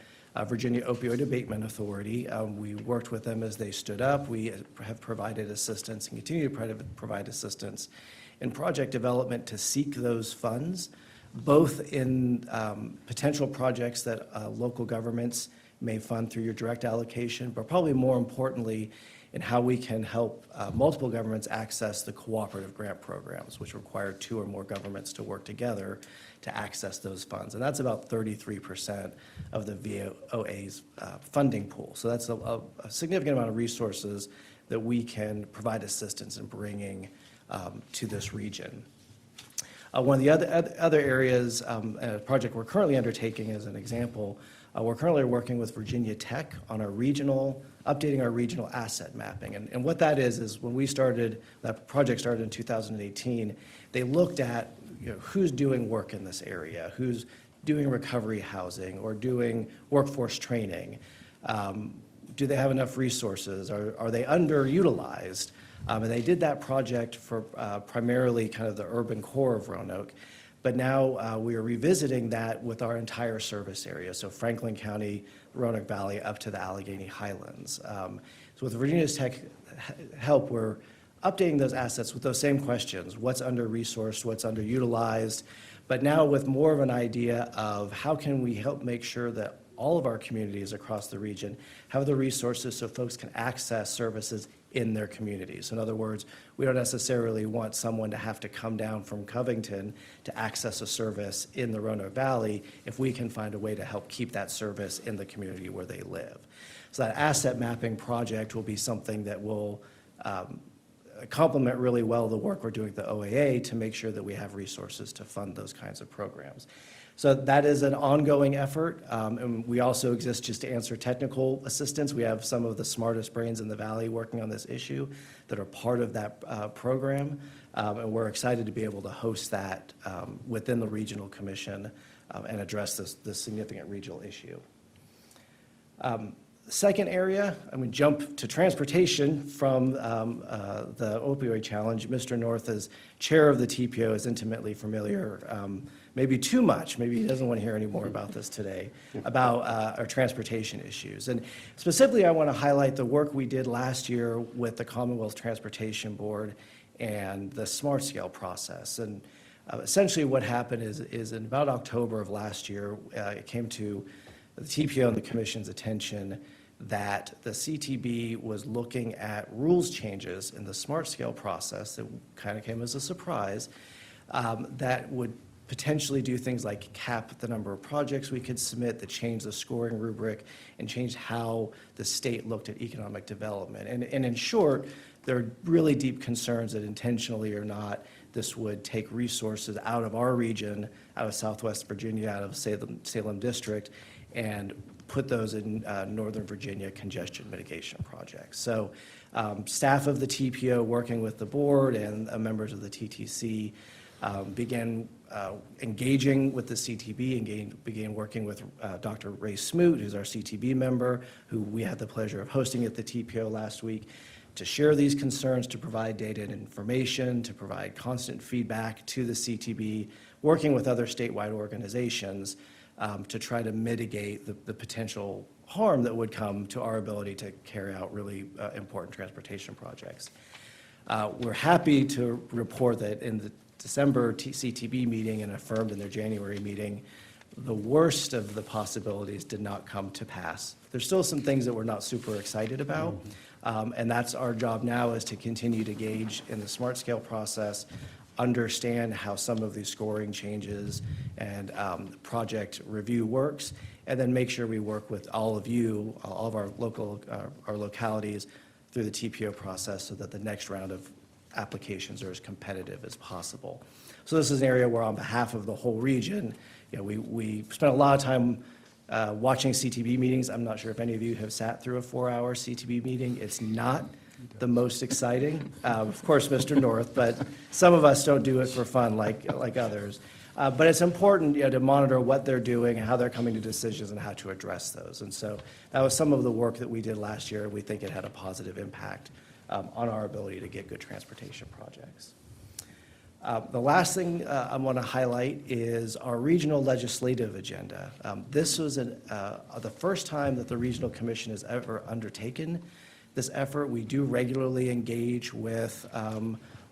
Virginia Opioid Abatement Authority. We worked with them as they stood up. We have provided assistance and continue to provide assistance in project development to seek those funds, both in potential projects that local governments may fund through your direct allocation, but probably more importantly, in how we can help multiple governments access the cooperative grant programs, which require 2 or more governments to work together to access those funds. And that's about 33% of the VOA's funding pool. So that's a significant amount of resources that we can provide assistance in bringing to this region. One of the other areas, a project we're currently undertaking as an example, we're currently working with Virginia Tech on updating our regional asset mapping. And what that is when we started, that project started in 2018, they looked at who's doing work in this area, who's doing recovery housing or doing workforce training. Do they have enough resources? Are they underutilized? And they did that project for primarily kind of the urban core of Roanoke. But now we are revisiting that with our entire service area, so Franklin County, Roanoke Valley, up to the Allegheny Highlands. So with Virginia Tech help, we're updating those assets with those same questions. What's under-resourced, what's underutilized, but now with more of an idea of how can we help make sure that all of our communities across the region have the resources so folks can access services in their communities. In other words, we don't necessarily want someone to have to come down from Covington to access a service in the Roanoke Valley if we can find a way to help keep that service in the community where they live. So that asset mapping project will be something that will complement really well the work we're doing at the OAA to make sure that we have resources to fund those kinds of programs. So that is an ongoing effort, and we also exist just to answer technical assistance. We have some of the smartest brains in the valley working on this issue that are part of that program, and we're excited to be able to host that within the Regional Commission and address this significant regional issue. Second area, I'm going to jump to transportation from the opioid challenge. Mr. North, as chair of the TPO, is intimately familiar, maybe too much, maybe he doesn't want to hear any more about this today, about our transportation issues. And specifically, I want to highlight the work we did last year with the Commonwealth Transportation Board and the Smart Scale process. And essentially what happened is in about October of last year, it came to the TPO and the Commission's attention that the CTB was looking at rules changes in the Smart Scale process that kind of came as a surprise, that would potentially do things like cap the number of projects we could submit, that change the scoring rubric, and change how the state looked at economic development. And in short, there are really deep concerns that intentionally or not, this would take resources out of our region, out of Southwest Virginia, out of Salem District, and put those in Northern Virginia congestion mitigation projects. So staff of the TPO working with the board and members of the TTC began engaging with the CTB, began working with Dr. Ray Smoot, who's our CTB member, who we had the pleasure of hosting at the TPO last week, to share these concerns, to provide data and information, to provide constant feedback to the CTB, working with other statewide organizations to try to mitigate the potential harm that would come to our ability to carry out really important transportation projects. We're happy to report that in the December CTB meeting and affirmed in their January meeting, the worst of the possibilities did not come to pass. There's still some things that we're not super excited about, and that's our job now, is to continue to gauge in the Smart Scale process, understand how some of these scoring changes and project review works, and then make sure we work with all of you, all of our localities through the TPO process so that the next round of applications are as competitive as possible. So this is an area where on behalf of the whole region, we spent a lot of time watching CTB meetings. I'm not sure if any of you have sat through a 4-hour CTB meeting. It's not the most exciting. Of course, Mr. North, but some of us don't do it for fun like others. But it's important to monitor what they're doing and how they're coming to decisions and how to address those. And so that was some of the work that we did last year. We think it had a positive impact on our ability to get good transportation projects. The last thing I want to highlight is our regional legislative agenda. This was the first time that the Regional Commission has ever undertaken this effort. We do regularly engage with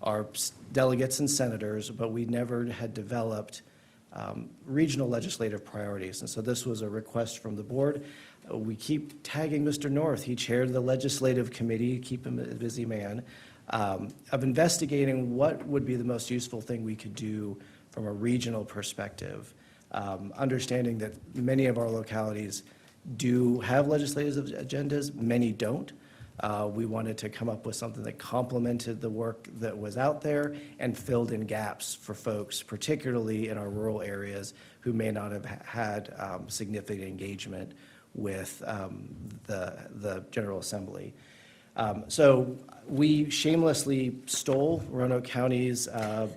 our delegates and senators, but we never had developed regional legislative priorities. And so this was a request from the board. We keep tagging Mr. North. He chaired the legislative committee, keep him a busy man, of investigating what would be the most useful thing we could do from a regional perspective, understanding that many of our localities do have legislative agendas, many don't. We wanted to come up with something that complemented the work that was out there and filled in gaps for folks, particularly in our rural areas, who may not have had significant engagement with the General Assembly. So we shamelessly stole Roanoke County's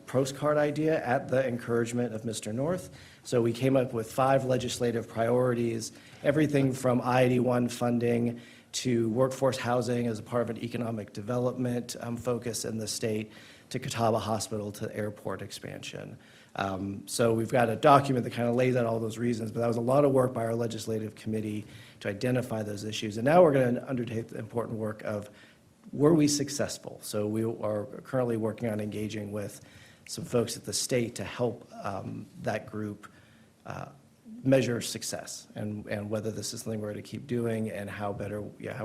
postcard idea at the encouragement of Mr. North. So we came up with 5 legislative priorities, everything from I-81 funding to workforce housing as a part of an economic development focus in the state, to Catawba Hospital, to airport expansion. So we've got a document that kind of lays out all those reasons, but that was a lot of work by our legislative committee to identify those issues. And now we're going to undertake the important work of, were we successful? So we are currently working on engaging with some folks at the state to help that group measure success and whether this is something we're going to keep doing, and how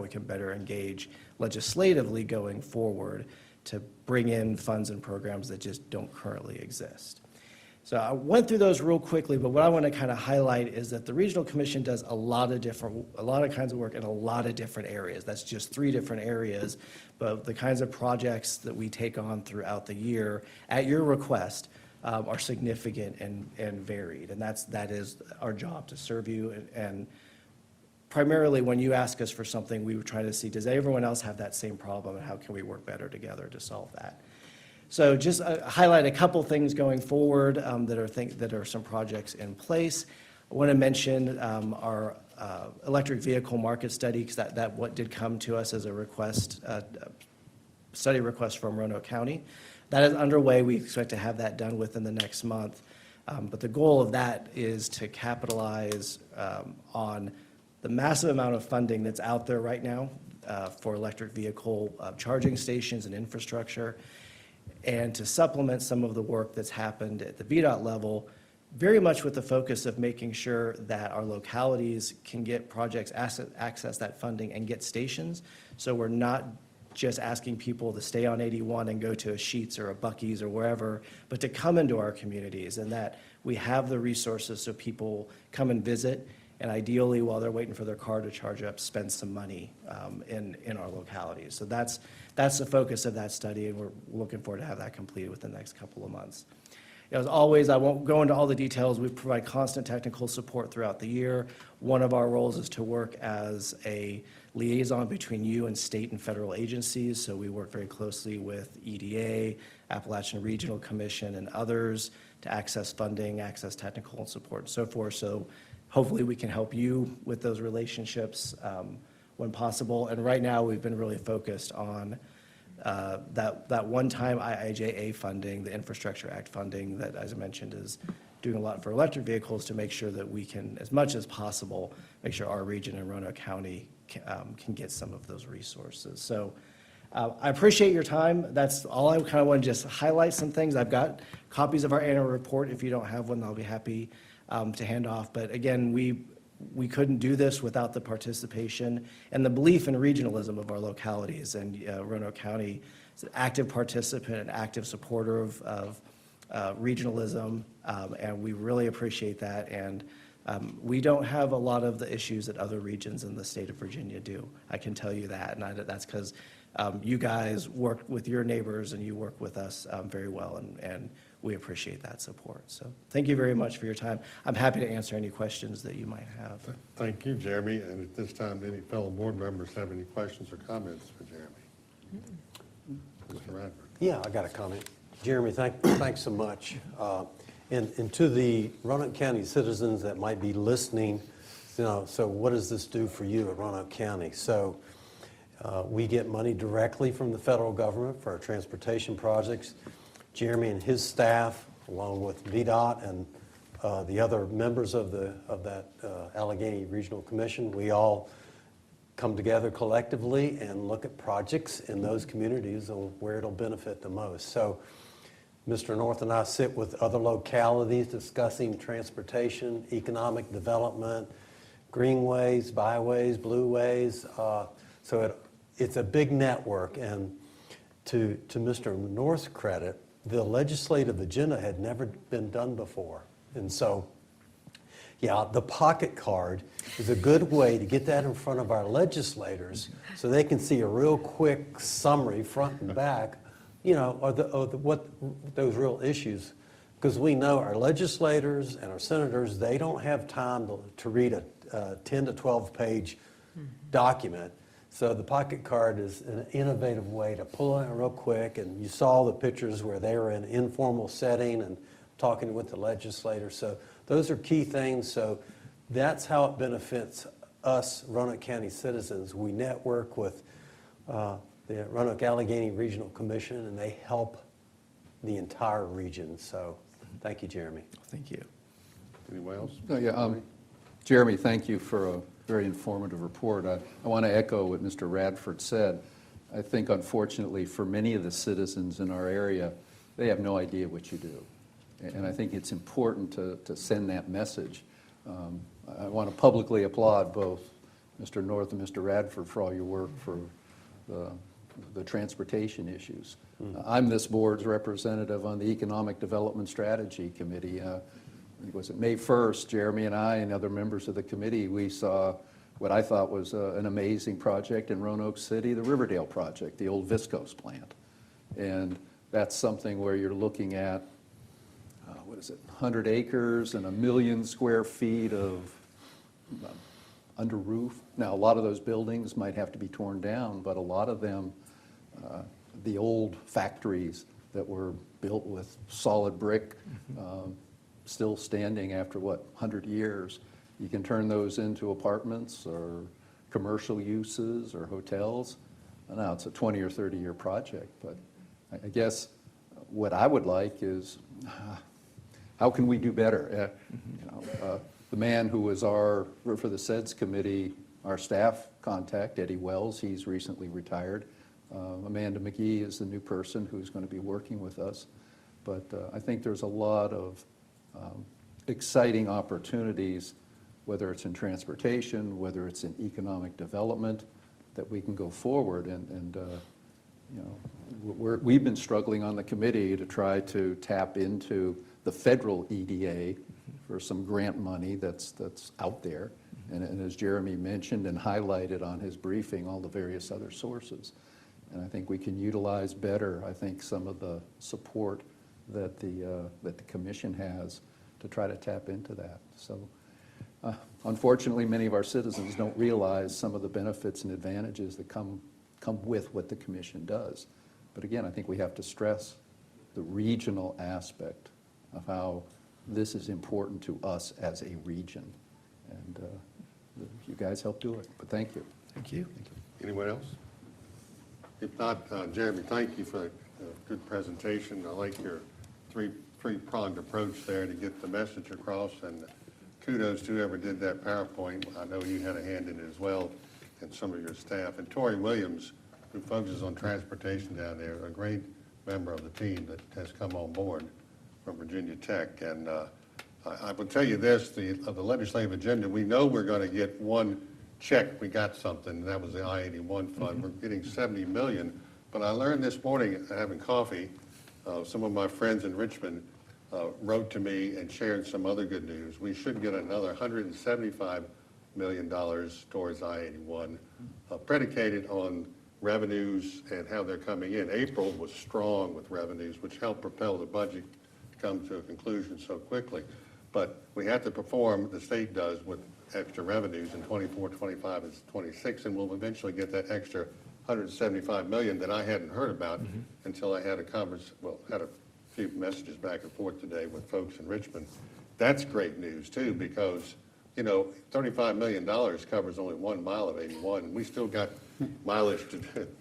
we can better engage legislatively going forward to bring in funds and programs that just don't currently exist. So I went through those real quickly, but what I want to kind of highlight is that the Regional Commission does a lot of kinds of work in a lot of different areas. That's just 3 different areas, but the kinds of projects that we take on throughout the year, at your request, are significant and varied. And that is our job, to serve you. And primarily, when you ask us for something, we would try to see, does everyone else have that same problem, and how can we work better together to solve that? So just highlight a couple things going forward that are some projects in place. I want to mention our electric vehicle market study, because that what did come to us as a request, study request from Roanoke County. That is underway. We expect to have that done within the next month. But the goal of that is to capitalize on the massive amount of funding that's out there right now for electric vehicle charging stations and infrastructure, and to supplement some of the work that's happened at the VDOT level, very much with the focus of making sure that our localities can get projects, access that funding, and get stations. So we're not just asking people to stay on 81 and go to a Sheetz or a Buc-ee's or wherever, but to come into our communities, and that we have the resources so people come and visit, and ideally, while they're waiting for their car to charge up, spend some money in our localities. So that's the focus of that study, and we're looking forward to have that completed within the next couple of months. As always, I won't go into all the details. We provide constant technical support throughout the year. One of our roles is to work as a liaison between you and state and federal agencies. So we work very closely with EDA, Appalachian Regional Commission, and others to access funding, access technical support, and so forth. So hopefully we can help you with those relationships when possible. And right now, we've been really focused on that one-time IIJA funding, the Infrastructure Act funding that, as I mentioned, is doing a lot for electric vehicles, to make sure that we can, as much as possible, make sure our region and Roanoke County can get some of those resources. So I appreciate your time. That's all. I kind of want to just highlight some things. I've got copies of our annual report. If you don't have one, I'll be happy to hand off. But again, we couldn't do this without the participation and the belief in regionalism of our localities. And Roanoke County is an active participant, an active supporter of regionalism, and we really appreciate that. And we don't have a lot of the issues that other regions in the state of Virginia do. I can tell you that, and that's because you guys work with your neighbors and you work with us very well, and we appreciate that support. So thank you very much for your time. I'm happy to answer any questions that you might have. Thank you, Jeremy. And at this time, do any fellow board members have any questions or comments for Jeremy? Mr. Radford. Yeah, I got a comment. Jeremy, thanks so much. And to the Roanoke County citizens that might be listening, so what does this do for you at Roanoke County? So we get money directly from the federal government for our transportation projects. Jeremy and his staff, along with VDOT and the other members of that Allegheny Regional Commission, we all come together collectively and look at projects in those communities and where it'll benefit the most. So Mr. North and I sit with other localities discussing transportation, economic development, greenways, byways, blueways. So it's a big network. And to Mr. North's credit, the legislative agenda had never been done before. And so, yeah, the pocket card is a good way to get that in front of our legislators so they can see a real quick summary, front and back, what those real issues. Because we know our legislators and our senators, they don't have time to read a 10 to 12 page document. So the pocket card is an innovative way to pull it in real quick. And you saw the pictures where they were in an informal setting and talking with the legislators. So those are key things. So that's how it benefits us Roanoke County citizens. We network with the Roanoke Allegheny Regional Commission, and they help the entire region. So thank you, Jeremy. Thank you. Anyone else? Jeremy, thank you for a very informative report. I want to echo what Mr. Radford said. I think, unfortunately, for many of the citizens in our area, they have no idea what you do. And I think it's important to send that message. I want to publicly applaud both Mr. North and Mr. Radford for all your work for the transportation issues. I'm this board's representative on the Economic Development Strategy Committee. Was it May 1st, Jeremy and I and other members of the committee, we saw what I thought was an amazing project in Roanoke City, the Riverdale project, the old Viscose plant. And that's something where you're looking at is it, 100 acres and 1 million square feet of under roof. Now, a lot of those buildings might have to be torn down, but a lot of them, the old factories that were built with solid brick, still standing after, 100 years, you can turn those into apartments or commercial uses or hotels. Now, it's a 20 or 30-year project, but I guess what I would like is, how can we do better? The man who was for the SEDS committee, our staff contact, Eddie Wells, he's recently retired. Amanda McGee is the new person who's going to be working with us. But I think there's a lot of exciting opportunities, whether it's in transportation, whether it's in economic development, that we can go forward. And we've been struggling on the committee to try to tap into the federal EDA for some grant money that's out there. And as Jeremy mentioned and highlighted on his briefing, all the various other sources. And I think we can utilize better, I think, some of the support that the commission has to try to tap into that. So unfortunately, many of our citizens don't realize some of the benefits and advantages that come with what the commission does. But again, I think we have to stress the regional aspect of how this is important to us as a region. And you guys help do it, but thank you. Thank you. Anyone else? If not, Jeremy, thank you for a good presentation. I like your three-pronged approach there to get the message across, and kudos to whoever did that PowerPoint. I know you had a hand in it as well, and some of your staff. And Tori Williams, who focuses on transportation down there, a great member of the team that has come on board from Virginia Tech. And I will tell you this, of the legislative agenda, we know we're going to get one check. We got something, and that was the I-81 fund. We're getting $70 million. But I learned this morning, having coffee, some of my friends in Richmond wrote to me and shared some other good news. We should get another $175 million towards I-81, predicated on revenues and how they're coming in. April was strong with revenues, which helped propel the budget to come to a conclusion so quickly. But we have to perform, the state does, with extra revenues in 24, 25, and 26, and we'll eventually get that extra $175 million that I hadn't heard about until I had had a few messages back and forth today with folks in Richmond. That's great news too, because $35 million covers only 1 mile of 81, and we still got mileage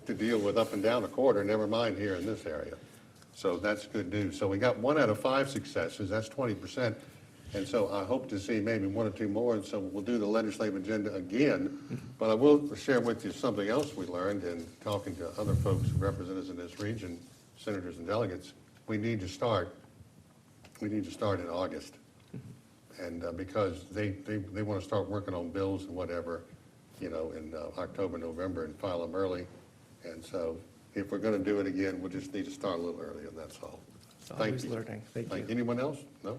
to deal with up and down the corridor, never mind here in this area. So that's good news. So we got 1 out of 5 successes, that's 20%. And so I hope to see maybe 1 or 2 more, and so we'll do the legislative agenda again. But I will share with you something else we learned in talking to other folks who represent us in this region, senators and delegates. We need to start in August. And because they want to start working on bills and whatever, in October, November, and file them early. And so if we're going to do it again, we'll just need to start a little earlier, that's all. Thank you. Learning. Thank you. Anyone else? No?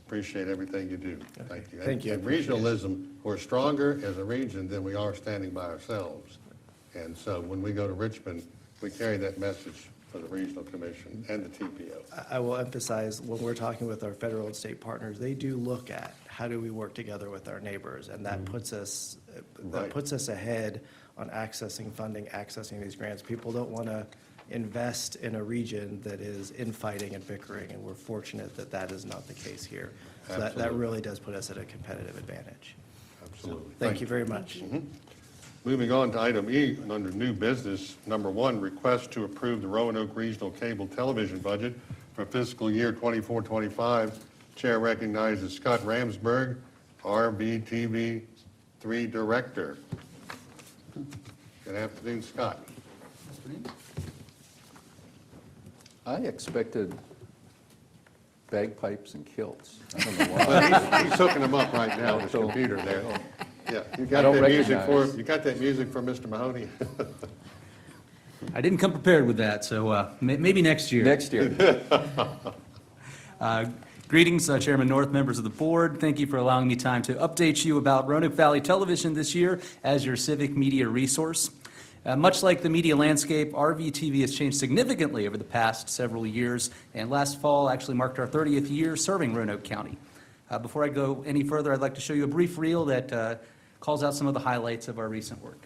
Appreciate everything you do. Thank you. Thank you. And regionalism, we're stronger as a region than we are standing by ourselves. And so when we go to Richmond, we carry that message for the Regional Commission and the TPO. I will emphasize, when we're talking with our federal and state partners, they do look at how do we work together with our neighbors, and that puts us ahead on accessing funding, accessing these grants. People don't want to invest in a region that is infighting and bickering, and we're fortunate that that is not the case here. So that really does put us at a competitive advantage. Absolutely. So, thank you very much. Moving on to item E, under new business, number 1, request to approve the Roanoke Regional Cable Television budget for fiscal year 24-25. Chair recognizes Scott Ramsberg, RVTV 3 Director. Good afternoon, Scott. I expected bagpipes and kilts. I don't know why. Well, he's hooking them up right now, his computer there. Yeah, you got that music for Mr. Mahoney? I didn't come prepared with that, so maybe next year. Next year. Greetings, Chairman North, members of the board. Thank you for allowing me time to update you about Roanoke Valley Television this year as your civic media resource. Much like the media landscape, RVTV has changed significantly over the past several years, and last fall actually marked our 30th year serving Roanoke County. Before I go any further, I'd like to show you a brief reel that calls out some of the highlights of our recent work.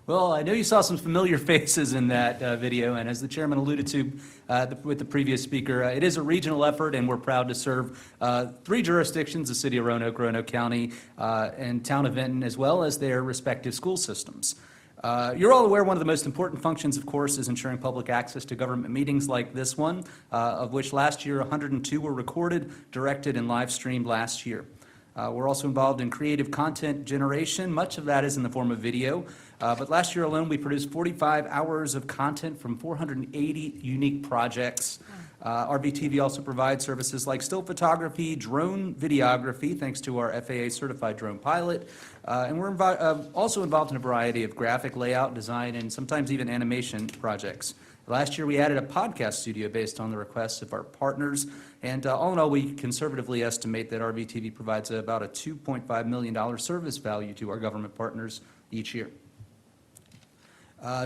Well, I know you saw some familiar faces in that video, and as the chairman alluded to with the previous speaker, it is a regional effort, and we're proud to serve 3 jurisdictions, the city of Roanoke, Roanoke County, and town of Vinton, as well as their respective school systems. You're all aware one of the most important functions, of course, is ensuring public access to government meetings like this one, of which last year 102 were recorded, directed, and live streamed last year. We're also involved in creative content generation. Much of that is in the form of video. But last year alone, we produced 45 hours of content from 480 unique projects. RVTV also provides services like still photography, drone videography, thanks to our FAA-certified drone pilot. And we're also involved in a variety of graphic layout, design, and sometimes even animation projects. Last year, we added a podcast studio based on the requests of our partners. And all in all, we conservatively estimate that RVTV provides about a $2.5 million service value to our government partners each year.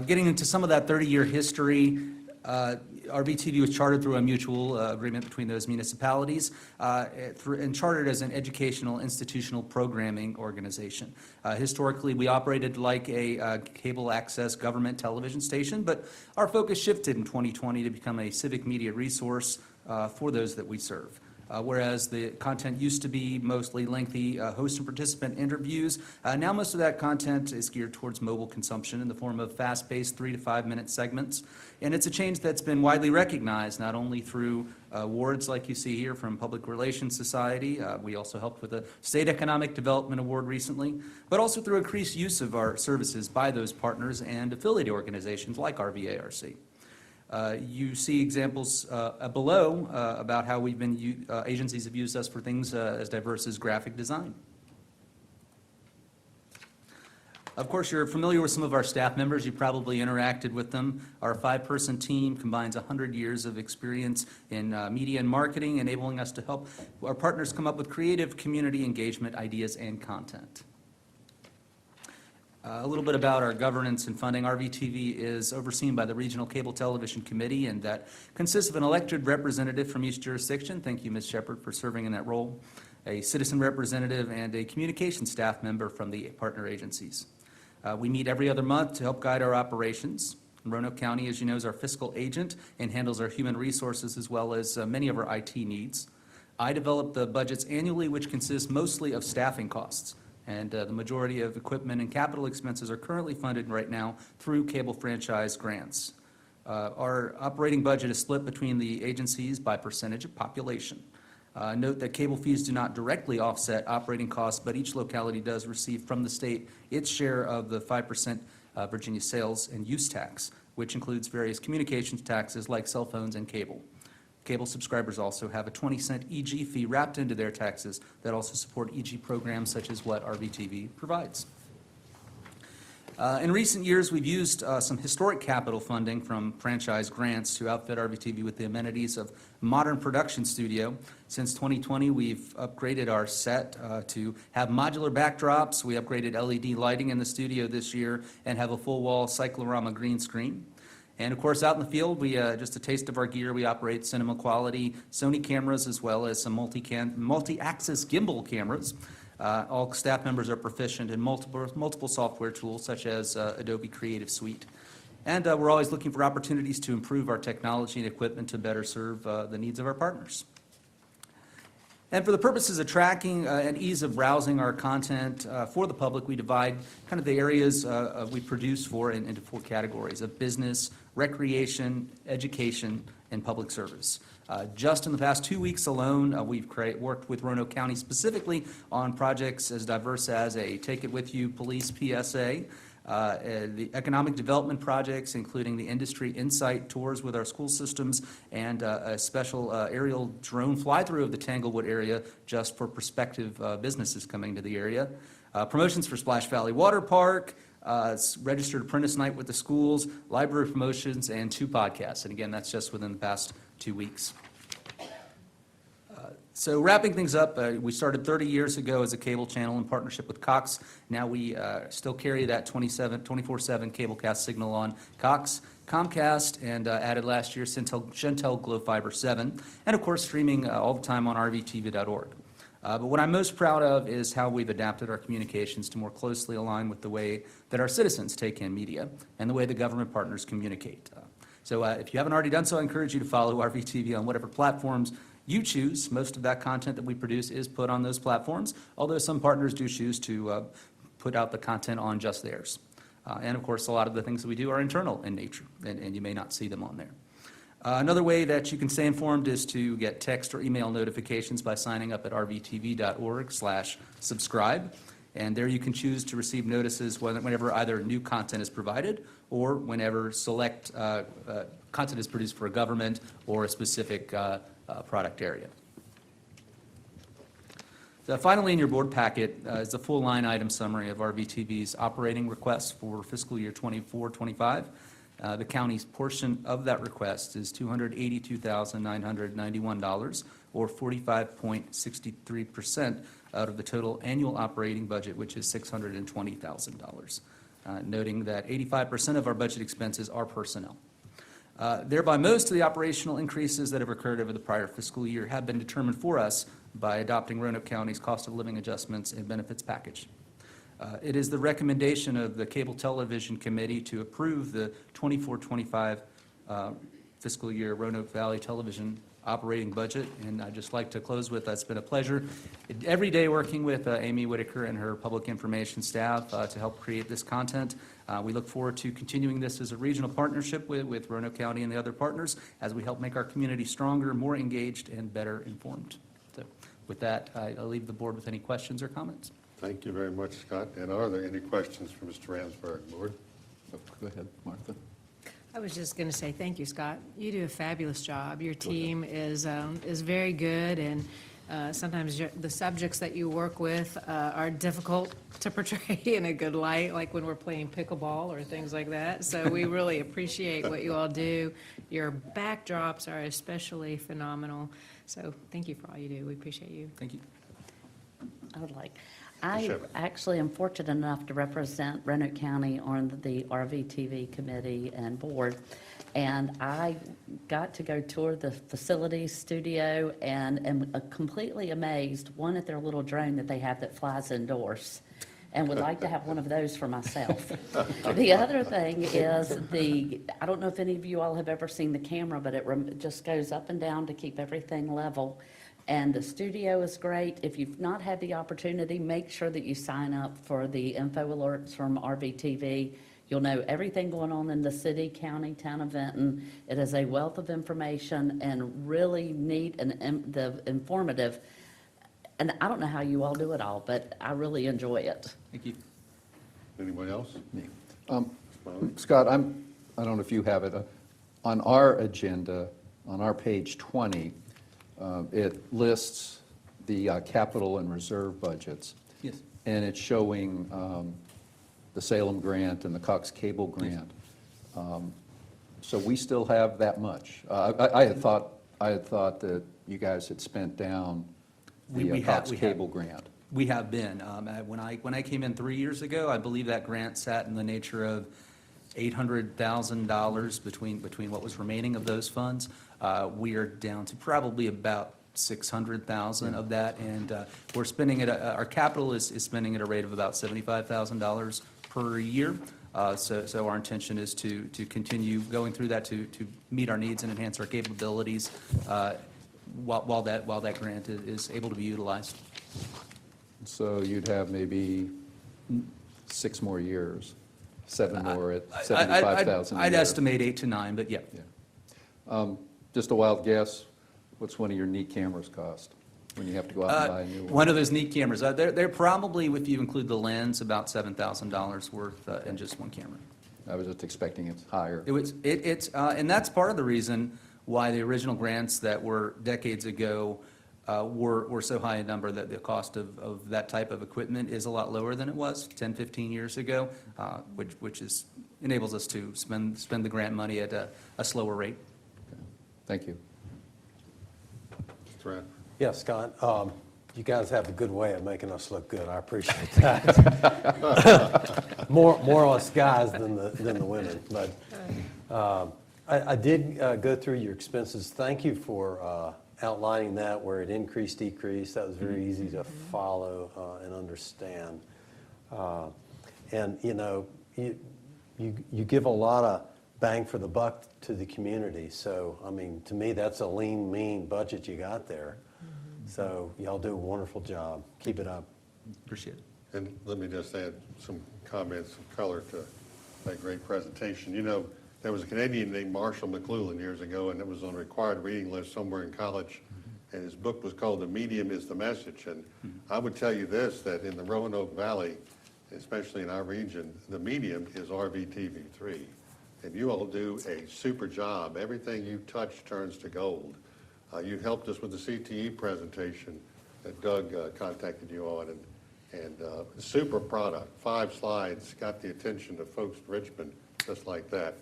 Getting into some of that 30-year history, RVTV was chartered through a mutual agreement between those municipalities and chartered as an educational institutional programming organization. Historically, we operated like a cable access government television station, but our focus shifted in 2020 to become a civic media resource for those that we serve. Whereas the content used to be mostly lengthy host and participant interviews, now most of that content is geared towards mobile consumption in the form of fast-paced 3 to 5 minute segments. And it's a change that's been widely recognized, not only through awards like you see here from Public Relations Society, we also helped with a State Economic Development Award recently, but also through increased use of our services by those partners and affiliate organizations like RVARC. You see examples below about how we've been agencies have used us for things as diverse as graphic design. Of course, you're familiar with some of our staff members. You probably interacted with them. Our 5-person team combines 100 years of experience in media and marketing, enabling us to help our partners come up with creative community engagement ideas and content. A little bit about our governance and funding. RVTV is overseen by the Regional Cable Television Committee, and that consists of an elected representative from each jurisdiction. Thank you, Ms. Shepard, for serving in that role. A citizen representative and a communication staff member from the partner agencies. We meet every other month to help guide our operations. Roanoke County, as you know, is our fiscal agent and handles our human resources as well as many of our IT needs. I develop the budgets annually, which consists mostly of staffing costs. And the majority of equipment and capital expenses are currently funded right now through cable franchise grants. Our operating budget is split between the agencies by percentage of population. Note that cable fees do not directly offset operating costs, but each locality does receive from the state its share of the 5% Virginia sales and use tax, which includes various communications taxes like cell phones and cable. Cable subscribers also have a 20-cent EG fee wrapped into their taxes that also support EG programs such as what RVTV provides. In recent years, we've used some historic capital funding from franchise grants to outfit RVTV with the amenities of modern production studio. Since 2020, we've upgraded our set to have modular backdrops. We upgraded LED lighting in the studio this year and have a full-wall cyclorama green screen. And of course, out in the field, we just a taste of our gear. We operate cinema quality Sony cameras as well as some multi-axis gimbal cameras. All staff members are proficient in multiple software tools such as Adobe Creative Suite. And we're always looking for opportunities to improve our technology and equipment to better serve the needs of our partners. And for the purposes of tracking and ease of browsing our content for the public, we divide kind of the areas we produce for into 4 categories of business, recreation, education, and public service. Just in the past 2 weeks alone, we've worked with Roanoke County specifically on projects as diverse as a Take It With You police PSA, the economic development projects, including the industry insight tours with our school systems, and a special aerial drone fly-through of the Tanglewood area just for prospective businesses coming to the area. Promotions for Splash Valley Water Park, registered apprentice night with the schools, library promotions, and 2 podcasts. And again, that's just within the past 2 weeks. So wrapping things up, we started 30 years ago as a cable channel in partnership with Cox. Now we still carry that 24/7 cablecast signal on Cox, Comcast, and added last year Shentel Glo Fiber 7, and of course streaming all the time on RVTV.org. But what I'm most proud of is how we've adapted our communications to more closely align with the way that our citizens take in media and the way the government partners communicate. So if you haven't already done so, I encourage you to follow RVTV on whatever platforms you choose. Most of that content that we produce is put on those platforms, although some partners do choose to put out the content on just theirs. And of course, a lot of the things that we do are internal in nature, and you may not see them on there. Another way that you can stay informed is to get text or email notifications by signing up at rvtv.org/subscribe. And there you can choose to receive notices whenever either new content is provided or whenever select content is produced for a government or a specific product area. So finally, in your board packet is a full line item summary of RVTV's operating requests for fiscal year 24-25. The county's portion of that request is $282,991, or 45.63% out of the total annual operating budget, which is $620,000, noting that 85% of our budget expenses are personnel. Thereby, most of the operational increases that have occurred over the prior fiscal year have been determined for us by adopting Roanoke County's cost of living adjustments and benefits package. It is the recommendation of the Cable Television Committee to approve the 24-25 fiscal year Roanoke Valley Television operating budget, and I'd just like to close with, it's been a pleasure every day working with Amy Whitaker and her public information staff to help create this content. We look forward to continuing this as a regional partnership with Roanoke County and the other partners as we help make our community stronger, more engaged, and better informed. So with that, I'll leave the board with any questions or comments. Thank you very much, Scott. And are there any questions for Mr. Ransberg, board? Oh, go ahead, Martha. I was just going to say, thank you, Scott. You do a fabulous job. Your team is very good, and sometimes the subjects that you work with are difficult to portray in a good light, like when we're playing pickleball or things like that. So we really appreciate what you all do. Your backdrops are especially phenomenal. So thank you for all you do. We appreciate you. Thank you. I actually am fortunate enough to represent Roanoke County on the RVTV committee and board, and I got to go tour the facility studio and am completely amazed, one, at their little drone that they have that flies indoors, and would like to have one of those for myself. The other thing is I don't know if any of you all have ever seen the camera, but it just goes up and down to keep everything level. And the studio is great. If you've not had the opportunity, make sure that you sign up for the info alerts from RVTV. You'll know everything going on in the city, county, town of Benton. It is a wealth of information and really neat and informative. And I don't know how you all do it all, but I really enjoy it. Thank you. Anybody else? Me. Scott, I don't know if you have it. On our agenda, on our page 20, it lists the capital and reserve budgets. Yes. And it's showing the Salem grant and the Cox Cable grant. So we still have that much. I had thought that you guys had spent down the Cox Cable grant. We have been. When I came in 3 years ago, I believe that grant sat in the nature of $800,000 between what was remaining of those funds. We are down to probably about $600,000 of that, and we're spending it. Our capital is spending at a rate of about $75,000 per year. So our intention is to continue going through that to meet our needs and enhance our capabilities while that grant is able to be utilized. So you'd have maybe 6 more years, 7 more at I'd- $75,000 a I'd year. estimate 8 to 9, but yeah. Just a wild guess, what's one of your neat cameras cost when you have to go out and buy a new one? One of those neat cameras, they're probably, if you include the lens, about $7,000 worth in just one camera. I was just expecting it's higher. And that's part of the reason why the original grants that were decades ago were so high in number, that the cost of that type of equipment is a lot lower than it was 10, 15 years ago, which enables us to spend the grant money at a slower rate. Thank you. Mr. Radford. Yeah, Scott, you guys have a good way of making us look good. I appreciate that. More us guys than the women. But I did go through your expenses. Thank you for outlining that, where it increased, decreased. That was very easy to follow and understand. And, you know, you give a lot of bang for the buck to the community. So, I mean, to me, that's a lean, mean budget you got there. So y'all do a wonderful job. Keep it up. Appreciate it. And let me just add some comments of color to that great presentation. You know, there was a Canadian named Marshall McLuhan years ago, and it was on a required reading list somewhere in college, and his book was called The Medium is the Message. And I would tell you this, that in the Roanoke Valley, especially in our region, the medium is RVTV3. And you all do a super job. Everything you touch turns to gold. You helped us with the CTE presentation that Doug contacted you on, and super product, 5 slides, got the attention of folks in Richmond, just like that.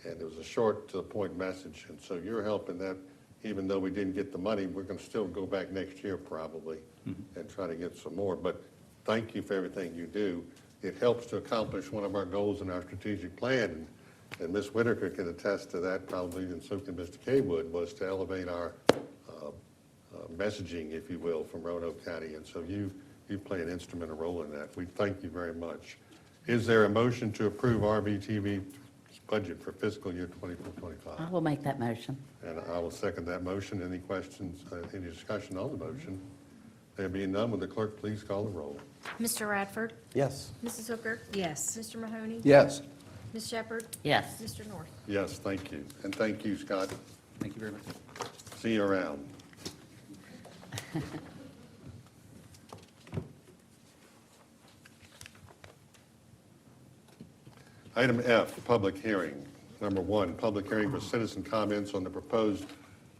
And it was a short to the point message, and so you're helping that. Even though we didn't get the money, we're going to still go back next year probably and try to get some more. But thank you for everything you do. It helps to accomplish one of our goals in our strategic plan. And Ms. Whitaker can attest to that probably, and so can Mr. Kaywood, was to elevate our messaging, if you will, from Roanoke County. And so you play an instrumental role in that. We thank you very much. Is there a motion to approve RVTV's budget for fiscal year 24-25? I will make that motion. And I will second that motion. Any questions, any discussion on the motion? There being none, will the clerk please call the roll? Mr. Radford? Yes. Mrs. Hooker? Yes. Mr. Mahoney? Yes. Ms. Shepherd? Yes. Mr. North? Yes, thank you. And thank you, Scott. Thank you very much. See you around. Item F, public hearing. Number 1, public hearing for citizen comments on the proposed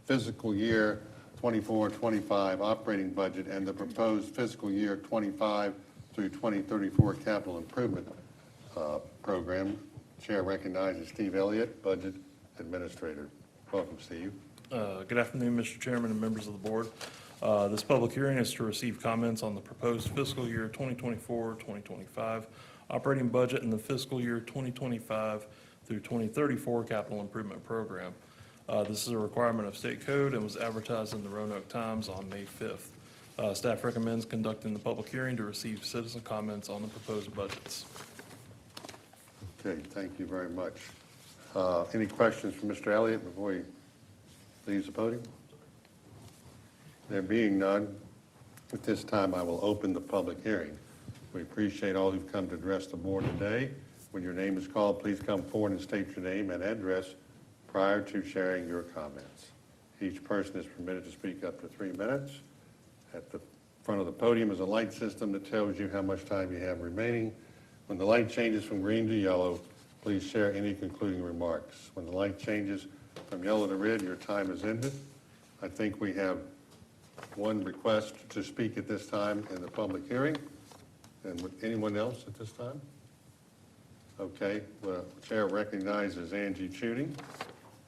fiscal year 24-25 operating budget and the proposed fiscal year 25 through 2034 capital improvement program. Chair recognizes Steve Elliott, Budget Administrator. Welcome, Steve. Good afternoon, Mr. Chairman and members of the board. This public hearing is to receive comments on the proposed fiscal year 2024-2025 operating budget and the fiscal year 2025 through 2034 capital improvement program. This is a requirement of state code and was advertised in the Roanoke Times on May 5th. Staff recommends conducting the public hearing to receive citizen comments on the proposed budgets. Okay, thank you very much. Any questions for Mr. Elliott before he leaves the podium? There being none, at this time I will open the public hearing. We appreciate all who've come to address the board today. When your name is called, please come forward and state your name and address prior to sharing your comments. Each person is permitted to speak up to 3 minutes. At the front of the podium is a light system that tells you how much time you have remaining. When the light changes from green to yellow, please share any concluding remarks. When the light changes from yellow to red, your time is ended. I think we have one request to speak at this time in the public hearing. And would anyone else at this time? Okay, the chair recognizes Angie Chuning.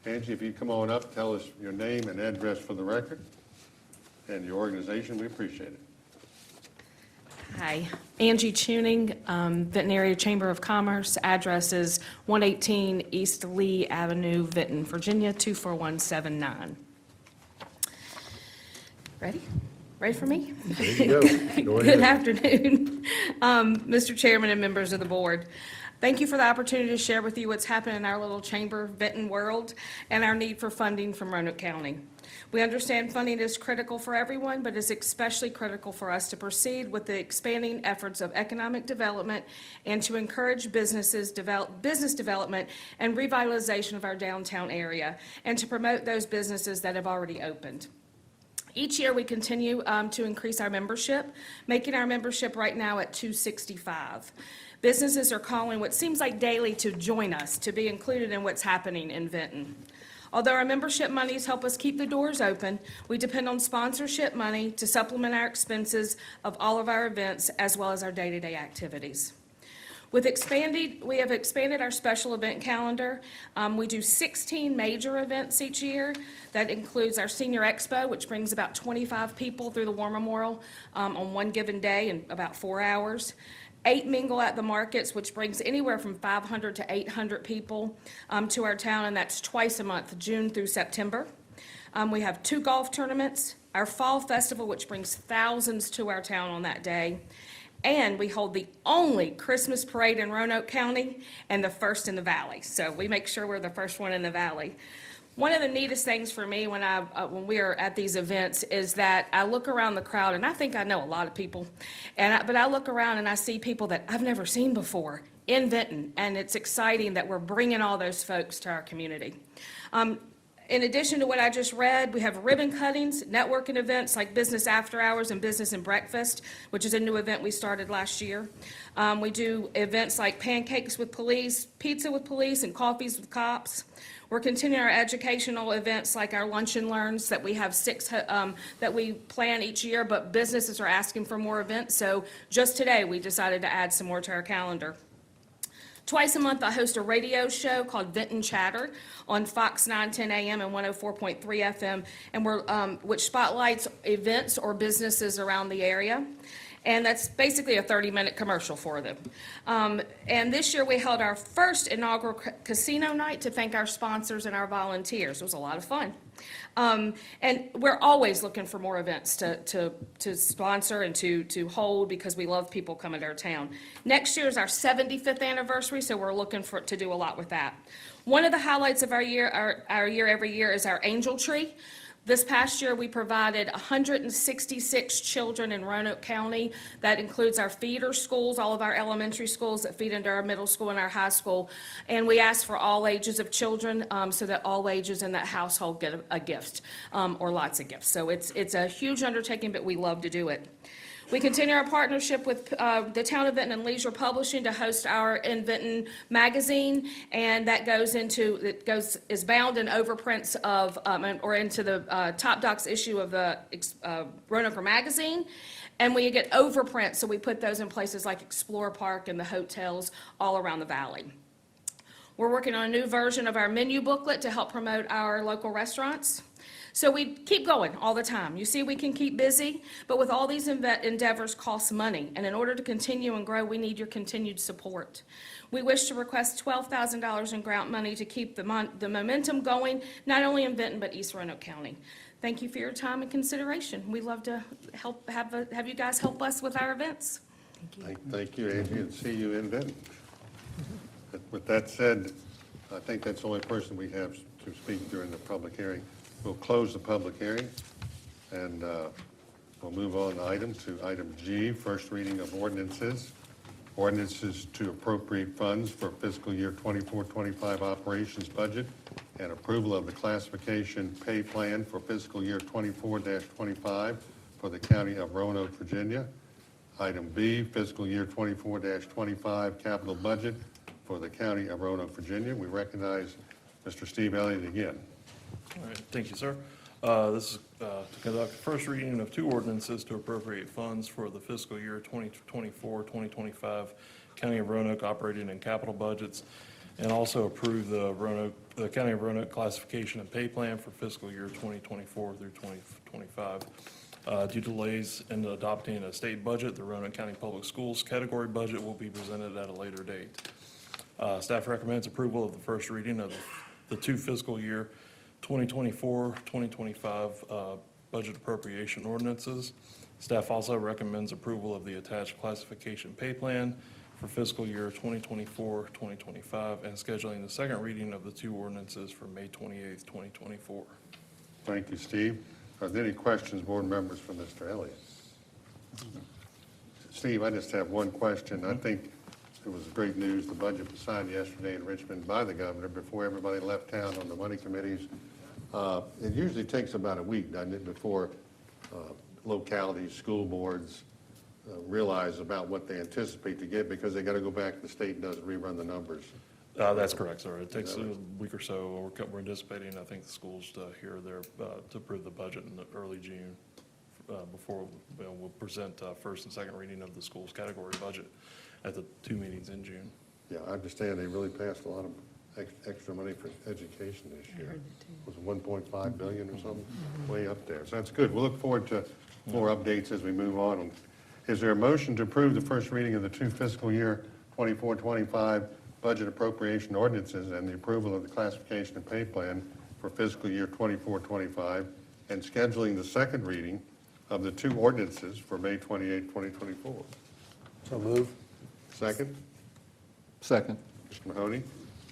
Angie, if you come on up, tell us your name and address for the record and your organization, we appreciate it. Hi, Angie Chuning, Vinton Area Chamber of Commerce. Address is 118 East Lee Avenue, Vinton, Virginia, 24179. Ready? Ready for me? There you go. Go Good ahead. afternoon, Mr. Chairman and members of the board. Thank you for the opportunity to share with you what's happening in our little chamber Benton world and our need for funding from Roanoke County. We understand funding is critical for everyone, but it's especially critical for us to proceed with the expanding efforts of economic development and to encourage business development and revitalization of our downtown area, and to promote those businesses that have already opened. Each year, we continue to increase our membership, making our membership right now at 265. Businesses are calling what seems like daily to join us, to be included in what's happening in Vinton. Although our membership monies help us keep the doors open, we depend on sponsorship money to supplement our expenses of all of our events as well as our day-to-day activities. We have expanded our special event calendar. We do 16 major events each year. That includes our Senior Expo, which brings about 25 people through the War Memorial on one given day in about 4 hours. 8 Mingle at the Markets, which brings anywhere from 500 to 800 people to our town, and that's twice a month, June through September. We have 2 golf tournaments, our Fall Festival, which brings thousands to our town on that day, and we hold the only Christmas parade in Roanoke County and the first in the Valley. So we make sure we're the first one in the Valley. One of the neatest things for me when we are at these events is that I look around the crowd, and I think I know a lot of people, but I look around and I see people that I've never seen before in Vinton, and it's exciting that we're bringing all those folks to our community. In addition to what I just read, we have ribbon cuttings, networking events like Business After Hours and Business and Breakfast, which is a new event we started last year. We do events like Pancakes with Police, Pizza with Police, and Coffees with Cops. We're continuing our educational events like our Lunch and Learns that we have 6 that we plan each year, but businesses are asking for more events, so just today we decided to add some more to our calendar. Twice a month, I host a radio show called Vinton Chatter on Fox 910 AM and 104.3 FM, and which spotlights events or businesses around the area. And that's basically a 30-minute commercial for them. And this year, we held our first inaugural casino night to thank our sponsors and our volunteers. It was a lot of fun. And we're always looking for more events to sponsor and to hold because we love people coming to our town. Next year is our 75th anniversary, so we're looking to do a lot with that. One of the highlights of our year every year is our Angel Tree. This past year, we provided 166 children in Roanoke County. That includes our feeder schools, all of our elementary schools that feed into our middle school and our high school. And we ask for all ages of children so that all ages in that household get a gift or lots of gifts. So it's a huge undertaking, but we love to do it. We continue our partnership with the Town of Vinton and Leisure Publishing to host our In Vinton magazine, and that is bound in overprints of, or into the Top Docs issue of the Roanoke magazine, and we get overprints, so we put those in places like Explorer Park and the hotels all around the valley. We're working on a new version of our menu booklet to help promote our local restaurants. So we keep going all the time. You see, we can keep busy, but with all these endeavors costs money, and in order to continue and grow, we need your continued support. We wish to request $12,000 in grant money to keep the momentum going, not only in Vinton, but East Roanoke County. Thank you for your time and consideration. We'd love to have you guys help us with our events. Thank you, Angie, and see you in Vinton. With that said, I think that's the only person we have to speak during the public hearing. We'll close the public hearing, and we'll move on to item G, first reading of ordinances. Ordinances to appropriate funds for fiscal year 24-25 operations budget and approval of the classification pay plan for fiscal year 24-25 for the county of Roanoke, Virginia. Item B, fiscal year 24-25 capital budget for the county of Roanoke, Virginia. We recognize Mr. Steve Elliott again. All right, thank you, sir. This is to conduct the first reading of 2 ordinances to appropriate funds for the fiscal year 2024-2025 County of Roanoke operating and capital budgets, and also approve the County of Roanoke classification and pay plan for fiscal year 2024 through 2025. Due to delays in adopting a state budget, the Roanoke County Public Schools category budget will be presented at a later date. Staff recommends approval of the first reading of the 2 fiscal year 2024-2025 budget appropriation ordinances. Staff also recommends approval of the attached classification pay plan for fiscal year 2024-2025, and scheduling the second reading of the two ordinances for May 28th, 2024. Thank you, Steve. Are there any questions, board members, for Mr. Elliott? Steve, I just have one question. I think it was great news. The budget was signed yesterday in Richmond by the governor before everybody left town on the money committees. It usually takes about a week, doesn't it, before localities, school boards realize about what they anticipate to get, because they got to go back to the state and does rerun the numbers. That's correct, sir. It takes a week or so. We're anticipating, I think, the schools to hear to approve the budget in the early June before we'll present first and second reading of the school's category budget at the two meetings in June. Yeah, I understand they really passed a lot of extra money for education this year. Was it 1.5 billion or something? Way up there. So that's good. We'll look forward to more updates as we move on. Is there a motion to approve the first reading of the two fiscal year 24-25 budget appropriation ordinances and the approval of the classification and pay plan for fiscal year 24-25, and scheduling the second reading of the two ordinances for May 28, 2024? So move. Second? Second. Mr. Mahoney,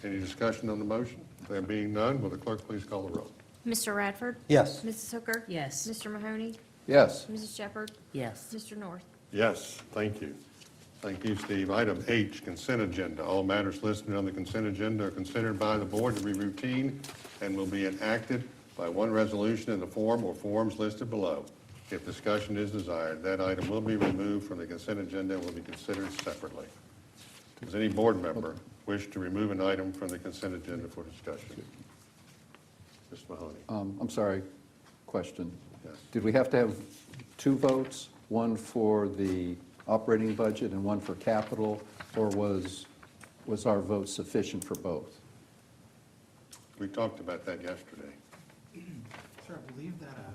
any discussion on the motion? There being none, will the clerk please call the roll? Mr. Radford? Yes. Mrs. Hooker? Yes. Mr. Mahoney? Yes. Mrs. Shepherd? Yes. Mr. North? Yes, thank you. Thank you, Steve. Item H, consent agenda. All matters listed on the consent agenda are considered by the board to be routine and will be enacted by one resolution in the form or forms listed below. If discussion is desired, that item will be removed from the consent agenda and will be considered separately. Does any board member wish to remove an item from the consent agenda for discussion? Mr. Mahoney. I'm sorry, question. Yes. Did we have to have two votes, one for the operating budget and one for capital, or was our vote sufficient for both? We talked about that yesterday. Sir, I believe that,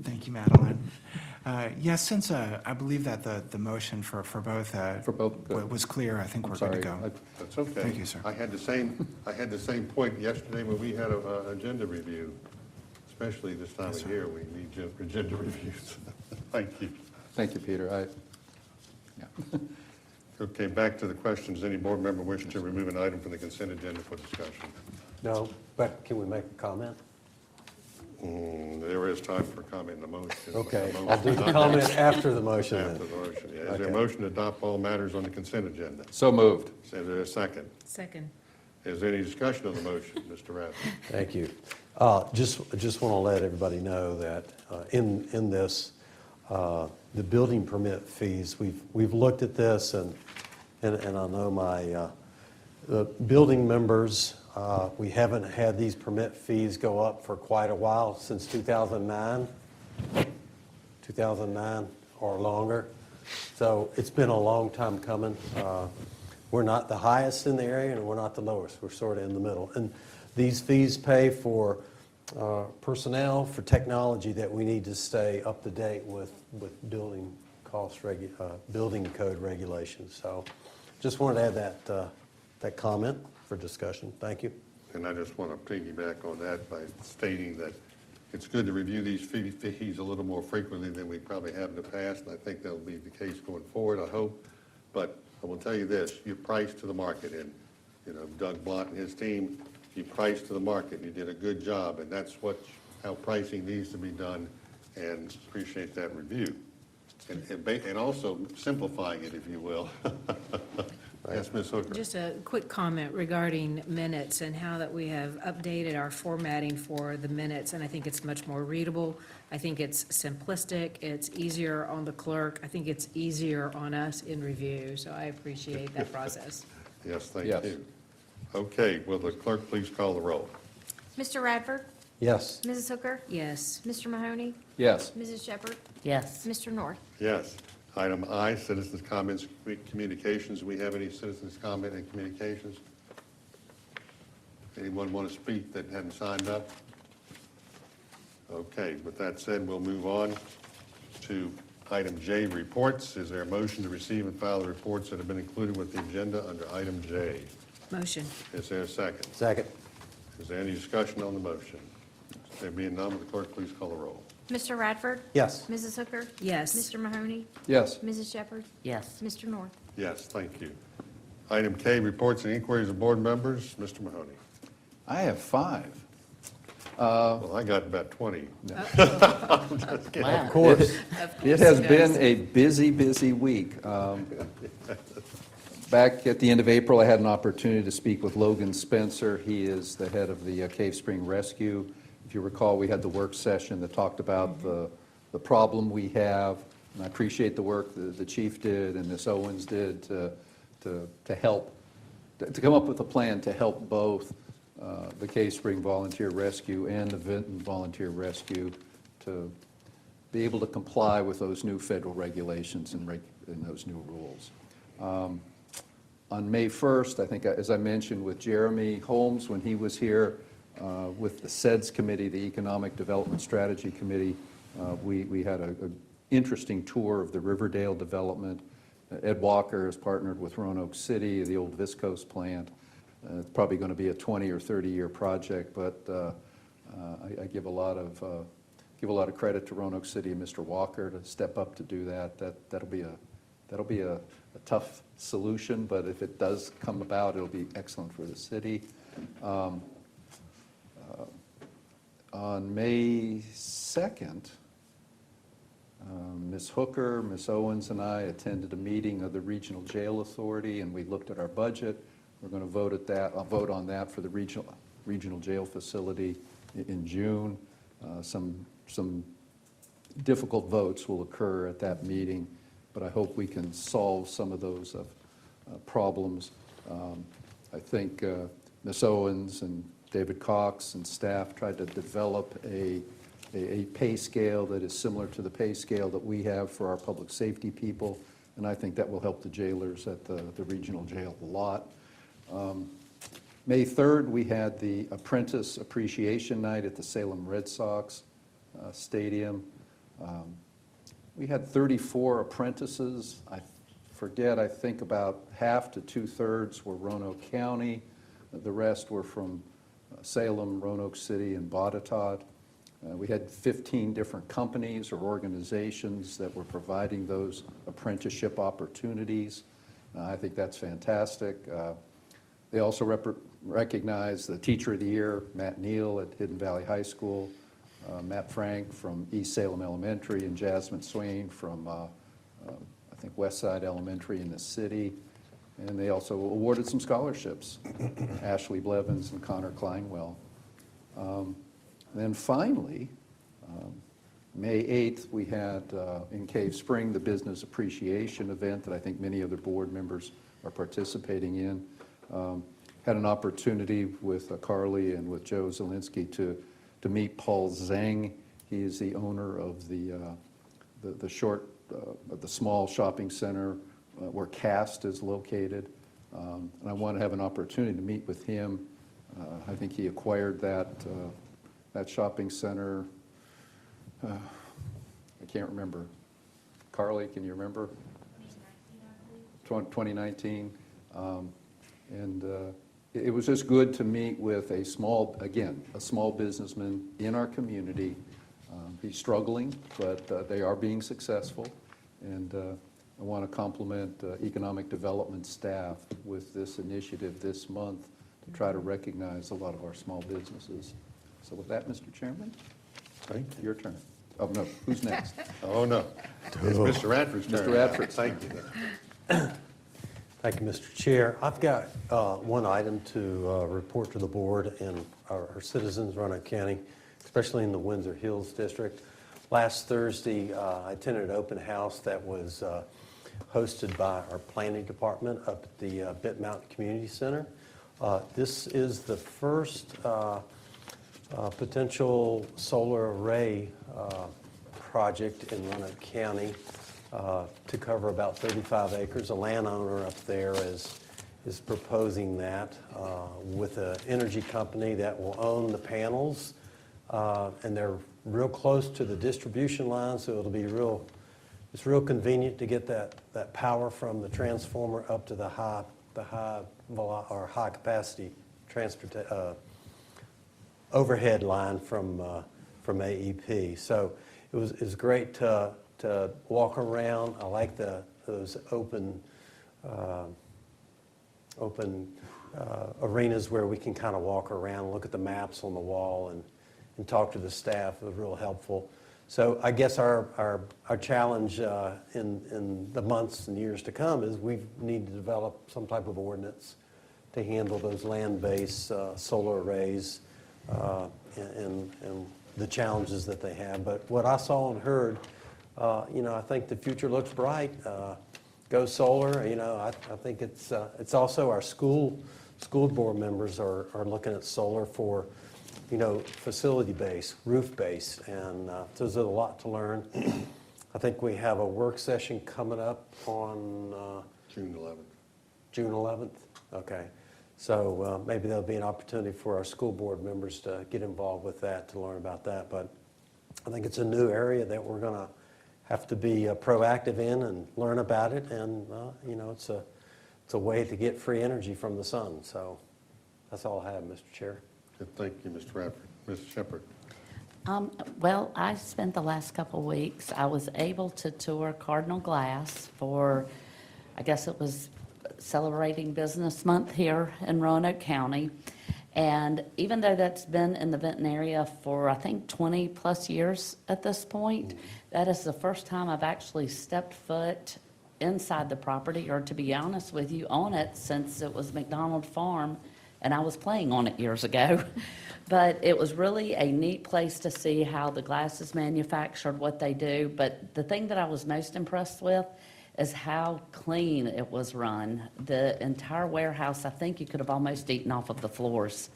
thank you, Madeline. Yes, since I believe that the motion for both was clear, I think we're good to go. That's okay. Thank you, sir. I had the same point yesterday when we had an agenda review, especially this time of year, we need agenda reviews. Thank you. Thank you, Peter. Okay, back to the questions. Any board member wish to remove an item from the consent agenda for discussion? No, but can we make a comment? There is time for comment in the motion. Okay, I'll do the comment after the motion then. After the motion, yeah. Is there a Okay. motion to adopt all matters on the consent agenda? So moved. Is there a second? Second. Is there any discussion of the motion, Mr. Radford? Thank you. Just want to let everybody know that in this, the building permit fees, we've looked at this, and I know my the building members, we haven't had these permit fees go up for quite a while, since 2009 or longer. So it's been a long time coming. We're not the highest in the area, and we're not the lowest. We're sort of in the middle. And these fees pay for personnel, for technology that we need to stay up to date with building building code regulations. So just wanted to add that comment for discussion. Thank you. And I just want to piggyback on that by stating that it's good to review these fees a little more frequently than we probably have in the past, and I think that'll be the case going forward, I hope. But I will tell you this, you price to the market, and Doug Blunt and his team, you price to the market, and you did a good job, and that's how pricing needs to be done, and appreciate that review. And also simplifying it, if you will. Yes, Ms. Hooker. Just a quick comment regarding minutes and how that we have updated our formatting for the minutes, and I think it's much more readable. I think it's simplistic, it's easier on the clerk, I think it's easier on us in review, so I appreciate that process. Yes, thank you. Okay, will the clerk please call the roll? Mr. Radford? Yes. Mrs. Hooker? Yes. Mr. Mahoney? Yes. Mrs. Shepherd? Yes. Mr. North? Yes. Item I, citizens' comments, communications. Do we have any citizens' comment and communications? Anyone want to speak that hadn't signed up? Okay, with that said, we'll move on to item J, reports. Is there a motion to receive and file the reports that have been included with the agenda under item J? Motion. Is there a second? Second. Is there any discussion on the motion? There being none, will the clerk please call the roll? Mr. Radford? Yes. Mrs. Hooker? Yes. Mr. Mahoney? Yes. Mrs. Shepherd? Yes. Mr. North? Yes, thank you. Item K, reports and inquiries of board members. Mr. Mahoney. I have 5. Well, I got about 20. Of course. It has been a busy, busy week. Back at the end of April, I had an opportunity to speak with Logan Spencer. He is the head of the Cave Spring Rescue. If you recall, we had the work session that talked about the problem we have, and I appreciate the work the chief did and Ms. Owens did to help, to come up with a plan to help both the Cave Spring Volunteer Rescue and the Vinton Volunteer Rescue to be able to comply with those new federal regulations and those new rules. On May 1st, I think, as I mentioned with Jeremy Holmes, when he was here with the SEDS Committee, the Economic Development Strategy Committee, we had an interesting tour of the Riverdale development. Ed Walker has partnered with Roanoke City, the old Viscose plant. It's probably going to be a 20 or 30-year project, but I give a lot of credit to Roanoke City and Mr. Walker to step up to do that. That'll be a tough solution, but if it does come about, it'll be excellent for the city. On May 2nd, Ms. Hooker, Ms. Owens, and I attended a meeting of the Regional Jail Authority, and we looked at our budget. We're going to vote on that for the regional jail facility in June. Some difficult votes will occur at that meeting, but I hope we can solve some of those problems. I think Ms. Owens and David Cox and staff tried to develop a pay scale that is similar to the pay scale that we have for our public safety people, and I think that will help the jailers at the regional jail a lot. May 3rd, we had the Apprentice Appreciation Night at the Salem Red Sox Stadium. We had 34 apprentices. I think about half to 2/3 were Roanoke County. The rest were from Salem, Roanoke City, and Botetourt. We had 15 different companies or organizations that were providing those apprenticeship opportunities. I think that's fantastic. They also recognized the Teacher of the Year, Matt Neal at Hidden Valley High School, Matt Frank from East Salem Elementary, and Jasmine Swain from, I think, Westside Elementary in the city. And they also awarded some scholarships, Ashley Blevins and Connor Kleinwell. Then finally, May 8th, we had in Cave Spring the Business Appreciation event that I think many other board members are participating in. Had an opportunity with Carly and with Joe Zielinski to meet Paul Zhang. He is the owner of the small shopping center where Cast is located. And I want to have an opportunity to meet with him. I think he acquired that shopping center. I can't remember. Carly, can you remember? 2019. And it was just good to meet with a small businessman in our community. He's struggling, but they are being successful. And I want to compliment economic development staff with this initiative this month to try to recognize a lot of our small businesses. So with that, Mr. Chairman, Thank you. your turn. Oh, no, who's next? Oh, no. It's Mr. Radford's turn. Mr. Radford. Thank you. Thank you, Mr. Chair. I've got one item to report to the board and our citizens, Roanoke County, especially in the Windsor Hills District. Last Thursday, I attended an open house that was hosted by our planning department up at the Bent Mountain Community Center. This is the first potential solar array project in Roanoke County to cover about 35 acres. A landowner up there is proposing that with an energy company that will own the panels, and they're real close to the distribution line, so it'll be it's real convenient to get that power from the transformer up to the high capacity overhead line from from AEP. So it was great to walk around. I like those open arenas where we can kind of walk around, look at the maps on the wall, and talk to the staff. It was real helpful. So I guess our challenge in the months and years to come is we need to develop some type of ordinance to handle those land-based solar arrays and the challenges that they have. But what I saw and heard, I think the future looks bright. Go solar. I think it's also our school board members are looking at solar for, facility base, roof base, and so there's a lot to learn. I think we have a work session coming up on June 11th. June 11th? Okay. So maybe there'll be an opportunity for our school board members to get involved with that, to learn about that. But I think it's a new area that we're going to have to be proactive in and learn about it. And, it's a way to get free energy from the sun. So that's all I have, Mr. Chair. Good, thank you, Mr. Radford. Mrs. Shepherd. Well, I spent the last couple of weeks, I was able to tour Cardinal Glass for, I guess it was celebrating Business Month here in Roanoke County. And even though that's been in the Benton area for, I think, 20-plus years at this point, that is the first time I've actually stepped foot inside the property, or to be honest with you, on it since it was McDonald Farm, and I was playing on it years ago. But it was really a neat place to see how the glass is manufactured, what they do. But the thing that I was most impressed with is how clean it was run. The entire warehouse, I think you could have almost eaten off of the floors.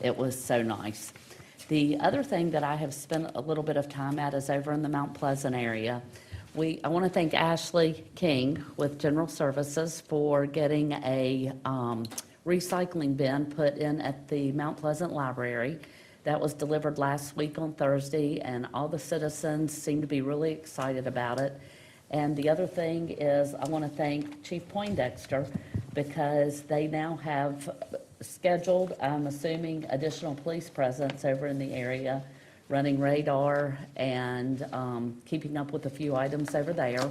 It was so nice. The other thing that I have spent a little bit of time at is over in the Mount Pleasant area. I want to thank Ashley King with General Services for getting a recycling bin put in at the Mount Pleasant Library. That was delivered last week on Thursday, and all the citizens seem to be really excited about it. And the other thing is I want to thank Chief Poindexter because they now have scheduled, I'm assuming, additional police presence over in the area, running radar and keeping up with a few items over there.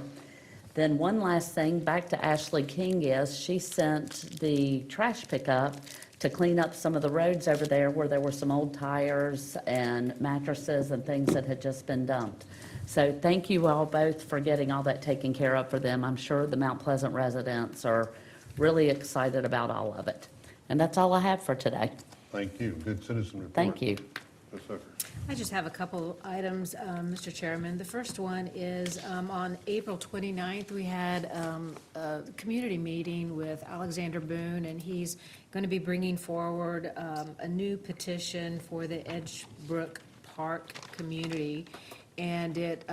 Then one last thing, back to Ashley King, is she sent the trash pickup to clean up some of the roads over there where there were some old tires and mattresses and things that had just been dumped. So thank you all both for getting all that taken care of for them. I'm sure the Mount Pleasant residents are really excited about all of it. And that's all I have for today. Thank you. Good citizen report. Thank you. Ms. Hooker. I just have a couple items, Mr. Chairman. The first one is on April 29th, we had a community meeting with Alexander Boone, and he's going to be bringing forward a new petition for the Edgebrook Park community. And it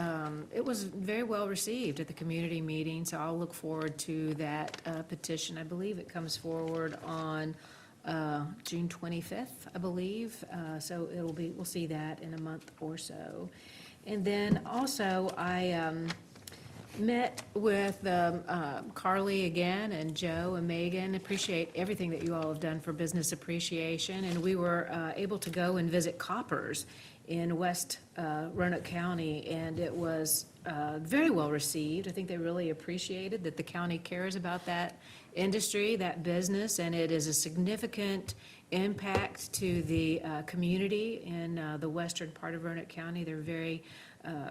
was very well received at the community meeting, so I'll look forward to that petition. I believe it comes forward on June 25th, I believe. So we'll see that in a month or so. And then also, I met with Carly again and Joe and Megan. Appreciate everything that you all have done for Business Appreciation. And we were able to go and visit Koppers in West Roanoke County, and it was very well received. I think they really appreciated that the county cares about that industry, that business, and it is a significant impact to the community in the western part of Roanoke County. They're very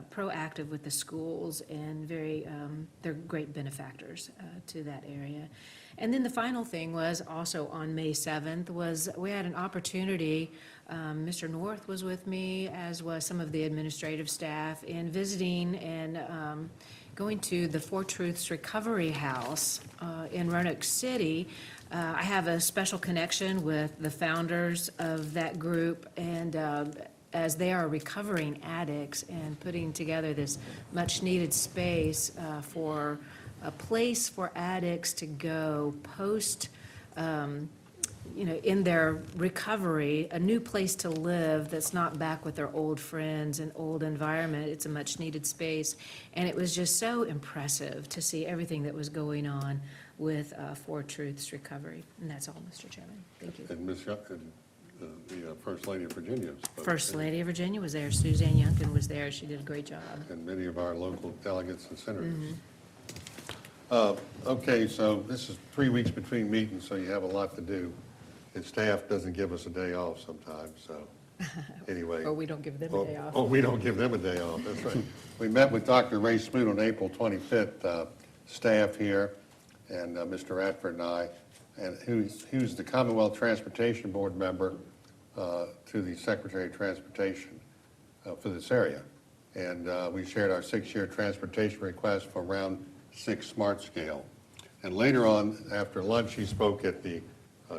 proactive with the schools and they're great benefactors to that area. And then the final thing was also on May 7th was we had an opportunity, Mr. North was with me, as was some of the administrative staff, in visiting and going to the Four Truths Recovery House in Roanoke City. I have a special connection with the founders of that group, and as they are recovering addicts and putting together this much-needed space for a place for addicts to go post, in their recovery, a new place to live that's not back with their old friends and old environment. It's a much-needed space. And it was just so impressive to see everything that was going on with Four Truths Recovery. And that's all, Mr. Chairman. Thank you. And Ms. the First Lady of Virginia. spoke, First and- Lady of Virginia was there, Suzanne Youngkin was there, she did a great job. And many of our local delegates and senators. Mhm. Okay, so this is 3 weeks between meetings, so you have a lot to do. And staff doesn't give us a day off sometimes, so, anyway. Or we don't give them a day off. Oh, we don't give them a day off, that's right. We met with Dr. Ray Smoot on April 25th, staff here, and Mr. Radford and I, and who's the Commonwealth Transportation Board member to the Secretary of Transportation for this area. And we shared our 6-year transportation request for Round 6 Smart Scale. And later on, after lunch, he spoke at the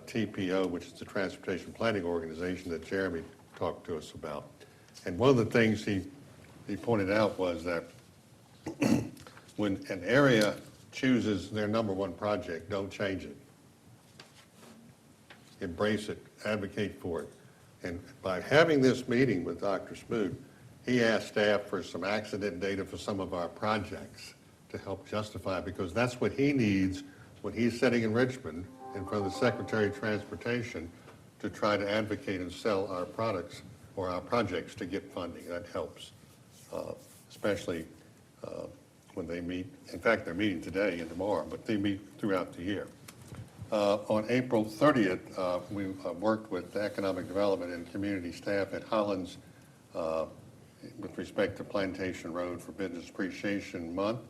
TPO, which is the Transportation Planning Organization that Jeremy talked to us about. And one of the things he pointed out was that when an area chooses their #1 project, don't change it. Embrace it, advocate for it. And by having this meeting with Dr. Smoot, he asked staff for some accident data for some of our projects to help justify, because that's what he needs when he's sitting in Richmond in front of the Secretary of Transportation to try to advocate and sell our products or our projects to get funding. That helps, especially when they meet. In fact, they're meeting today and tomorrow, but they meet throughout the year. On April 30th, we worked with economic development and community staff at Hollins with respect to Plantation Road for Business Appreciation Month.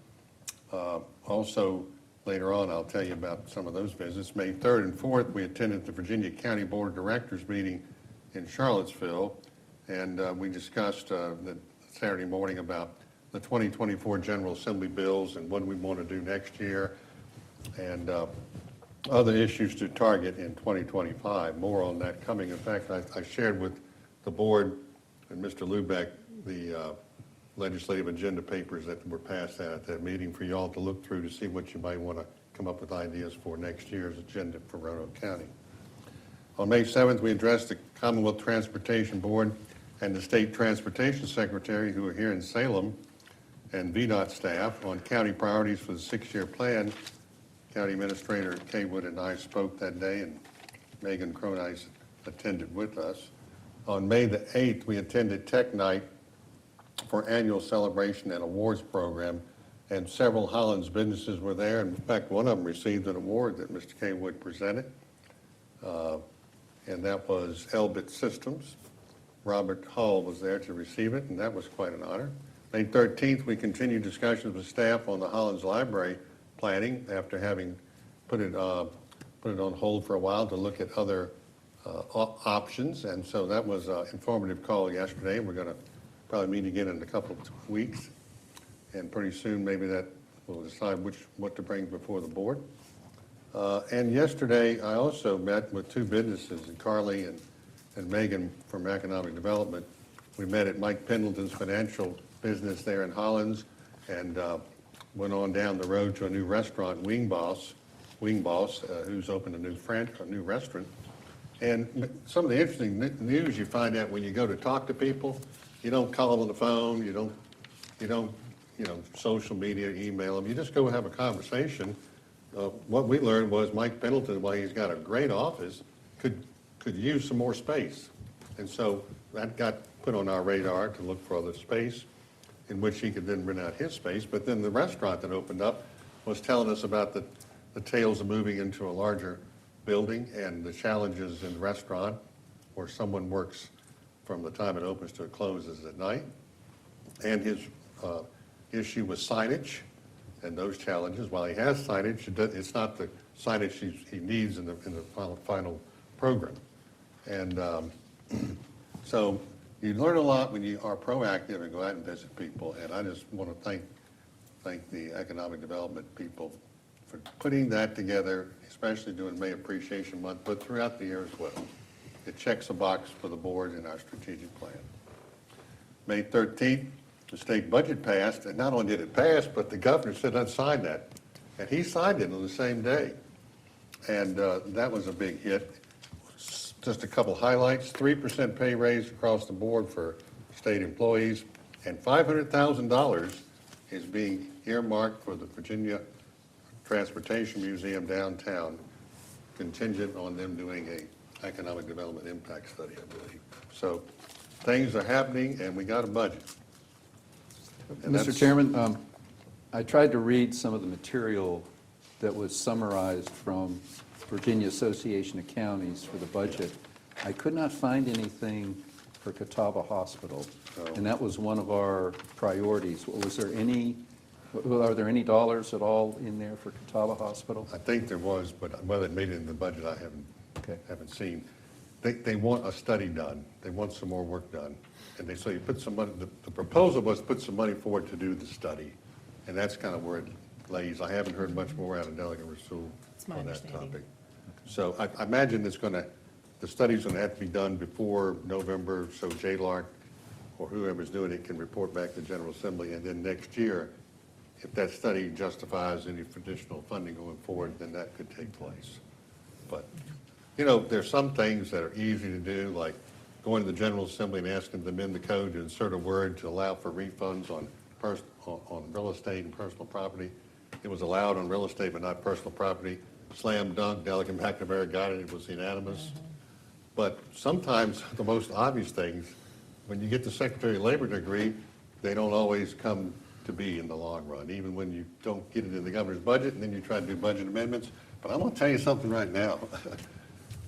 Also, later on, I'll tell you about some of those visits. May 3rd and 4th, we attended the Virginia County Board of Directors meeting in Charlottesville, and we discussed the Saturday morning about the 2024 General Assembly bills and what we want to do next year, and other issues to target in 2025. More on that coming. In fact, I shared with the board and Mr. Lubeck the legislative agenda papers that were passed out at that meeting for you all to look through to see what you might want to come up with ideas for next year's agenda for Roanoke County. On May 7th, we addressed the Commonwealth Transportation Board and the State Transportation Secretary, who are here in Salem, and VDOT staff on county priorities for the 6-year plan. County Administrator Kay Wood and I spoke that day, and Megan Cronice attended with us. On May the 8th, we attended Tech Night for annual celebration and awards program, and several Hollins businesses were there. In fact, one of them received an award that Mr. Kay Wood presented, and that was Elbit Systems. Robert Hall was there to receive it, and that was quite an honor. May 13th, we continued discussions with staff on the Hollins Library planning after having put it on hold for a while to look at other options, and so that was an informative call yesterday. We're going to probably meet again in a couple of weeks, and pretty soon maybe that will decide what to bring before the board. And yesterday, I also met with 2 businesses, Carly and Megan from Economic Development. We met at Mike Pendleton's financial business there in Hollins, and went on down the road to a new restaurant, Wing Boss, who's opened a new restaurant. And some of the interesting news you find out when you go to talk to people, you don't call them on the phone, you don't social media, email them, you just go have a conversation. What we learned was Mike Pendleton, while he's got a great office, could use some more space. And so that got put on our radar to look for other space in which he could then rent out his space. But then the restaurant that opened up was telling us about the tales of moving into a larger building and the challenges in the restaurant where someone works from the time it opens to it closes at night. And his issue with signage and those challenges. While he has signage, it's not the signage he needs in the final program. And so you learn a lot when you are proactive and go out and visit people. And I just want to thank the economic development people for putting that together, especially during May Appreciation Month, but throughout the year as well. It checks a box for the board in our strategic plan. May 13th, the state budget passed, and not only did it pass, but the governor said, "Let's sign that." And he signed it on the same day. And that was a big hit. Just a couple highlights: 3% pay raise across the board for state employees, and $500,000 is being earmarked for the Virginia Transportation Museum downtown, contingent on them doing economic development impact study, I believe. So things are happening, and we got a budget. And Mr. that's- Chairman, I tried to read some of the material that was summarized from Virginia Association of Counties for the budget. I could not find anything for Catawba Hospital, and that was one of our priorities. Was there any, are there any dollars at all in there for Catawba Hospital? I think there was, but whether it made it in the budget, I haven't seen. They want a study done. They want some more work done. And so you put some money, the proposal was put some money forward to do the study. And that's kind of where it lays. I haven't heard much more out of Delegate Rasul That's my on that understanding. topic. So I imagine the study's going to have to be done before November, so JLARC or whoever's doing it can report back to General Assembly. And then next year, if that study justifies any additional funding going forward, then that could take place. But, you know, there's some things that are easy to do, like going to the General Assembly and asking them to amend the code to insert a word to allow for refunds on real estate and personal property. It was allowed on real estate, but not personal property. Slam dunk, Delegate McNamara got it, it was unanimous. But sometimes the most obvious things, when you get the Secretary of Labor to agree, they don't always come to be in the long run, even when you don't get it in the governor's budget, and then you try to do budget amendments. But I'm going to tell you something right now.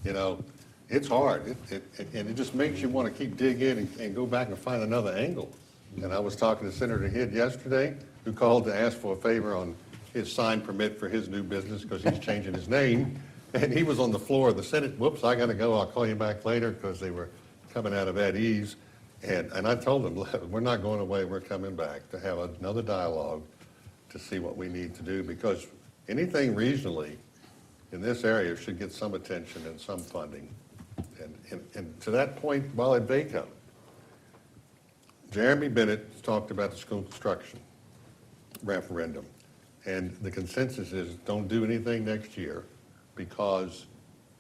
You know, it's hard, and it just makes you want to keep digging and go back and find another angle. And I was talking to Senator Hidd yesterday, who called to ask for a favor on his sign permit for his new business because he's changing his name. And he was on the floor of the Senate. Whoops, I got to go. I'll call you back later, because they were coming out of at ease. And I told him, we're not going away. We're coming back to have another dialogue to see what we need to do, because anything regionally in this area should get some attention and some funding. And to that point, while at VACO, Jeremy Bennett talked about the school construction referendum. And the consensus is don't do anything next year, because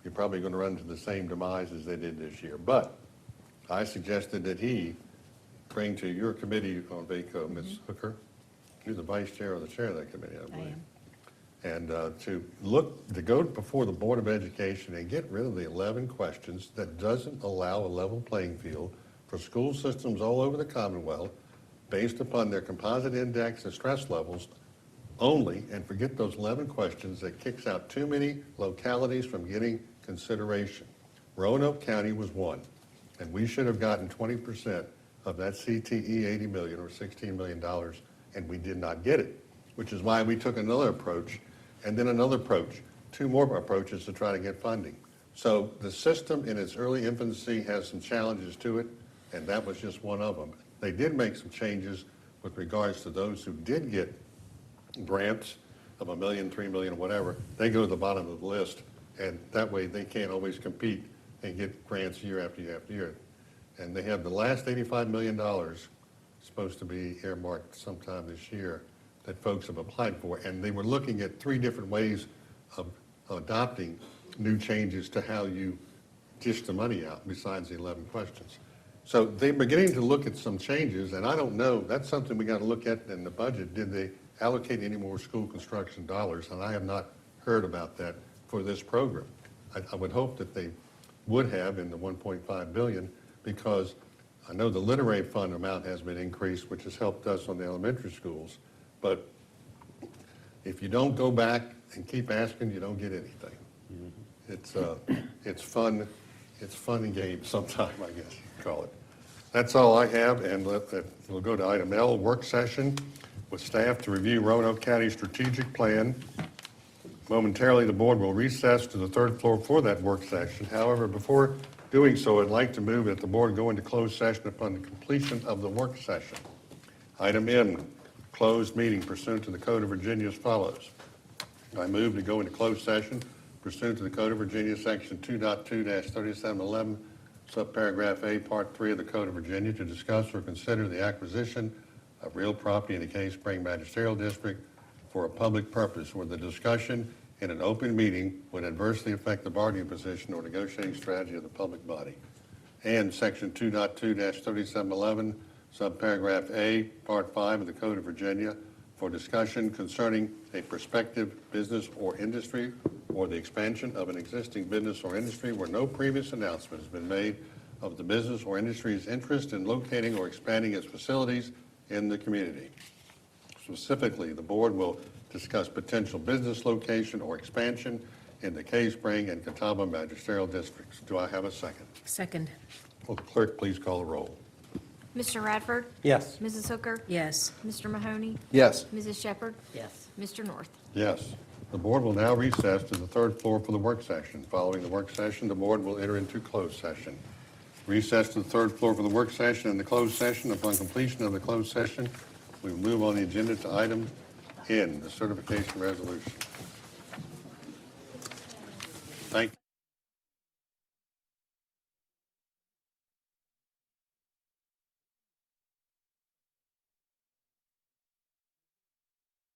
you're probably going to run into the same demise as they did this year. But I suggested that he bring to your committee on VACO, Ms. Hooker, you're the vice chair or the chair of that committee, I believe. And to go before the Board of Education and get rid of the 11 questions that doesn't allow a level playing field for school systems all over the Commonwealth based upon their composite index and stress levels only, and forget those 11 questions that kicks out too many localities from getting consideration. Roanoke County was one, and we should have gotten 20% of that CTE 80 million or $16 million, and we did not get it, which is why we took another approach and then another approach, two more approaches to try to get funding. So the system in its early infancy has some challenges to it, and that was just one of them. They did make some changes with regards to those who did get grants of $1 million, $3 million, whatever. They go to the bottom of the list, and that way they can't always compete and get grants year after year after year. And they have the last $85 million supposed to be earmarked sometime this year that folks have applied for. And they were looking at 3 different ways of adopting new changes to how you dish the money out besides the 11 questions. So they're beginning to look at some changes, and I don't know, that's something we got to look at in the budget. Did they allocate any more school construction dollars? And I have not heard about that for this program. I would hope that they would have in the $1.5 billion, because I know the literary fund amount has been increased, which has helped us on the elementary schools. But if you don't go back and keep asking, you don't get anything. It's fun and games sometime, I guess you call it. That's all I have, and we'll go to item L, work session with staff to review Roanoke County strategic plan. Momentarily, the board will recess to the 3rd floor for that work session. However, before doing so, I'd like to move that the board go into closed session upon the completion of the work session. Item N, closed meeting pursuant to the Code of Virginia as follows. I move to go into closed session pursuant to the Code of Virginia, Section 2.2-3711, subparagraph A, Part 3 of the Code of Virginia, to discuss or consider the acquisition of real property in the Cave Spring Magisterial District for a public purpose, where the discussion in an open meeting would adversely affect the bargaining position or negotiating strategy of the public body. And Section 2.2-3711, subparagraph A, Part 5 of the Code of Virginia, for discussion concerning a prospective business or industry or the expansion of an existing business or industry where no previous announcement has been made of the business or industry's interest in locating or expanding its facilities in the community. Specifically, the board will discuss potential business location or expansion in the Cave Spring and Catawba magisterial districts. Do I have a second? Second. Will the clerk please call the roll? Mr. Radford? Yes. Mrs. Hooker? Yes. Mr. Mahoney? Yes. Mrs. Shepherd? Yes. Mr. North? Yes. The board will now recess to the third floor for the work session. Following the work session, the board will enter into closed session. Recess to the third floor for the work session and the closed session. Upon completion of the closed session, we will move on the agenda to item N, the certification resolution.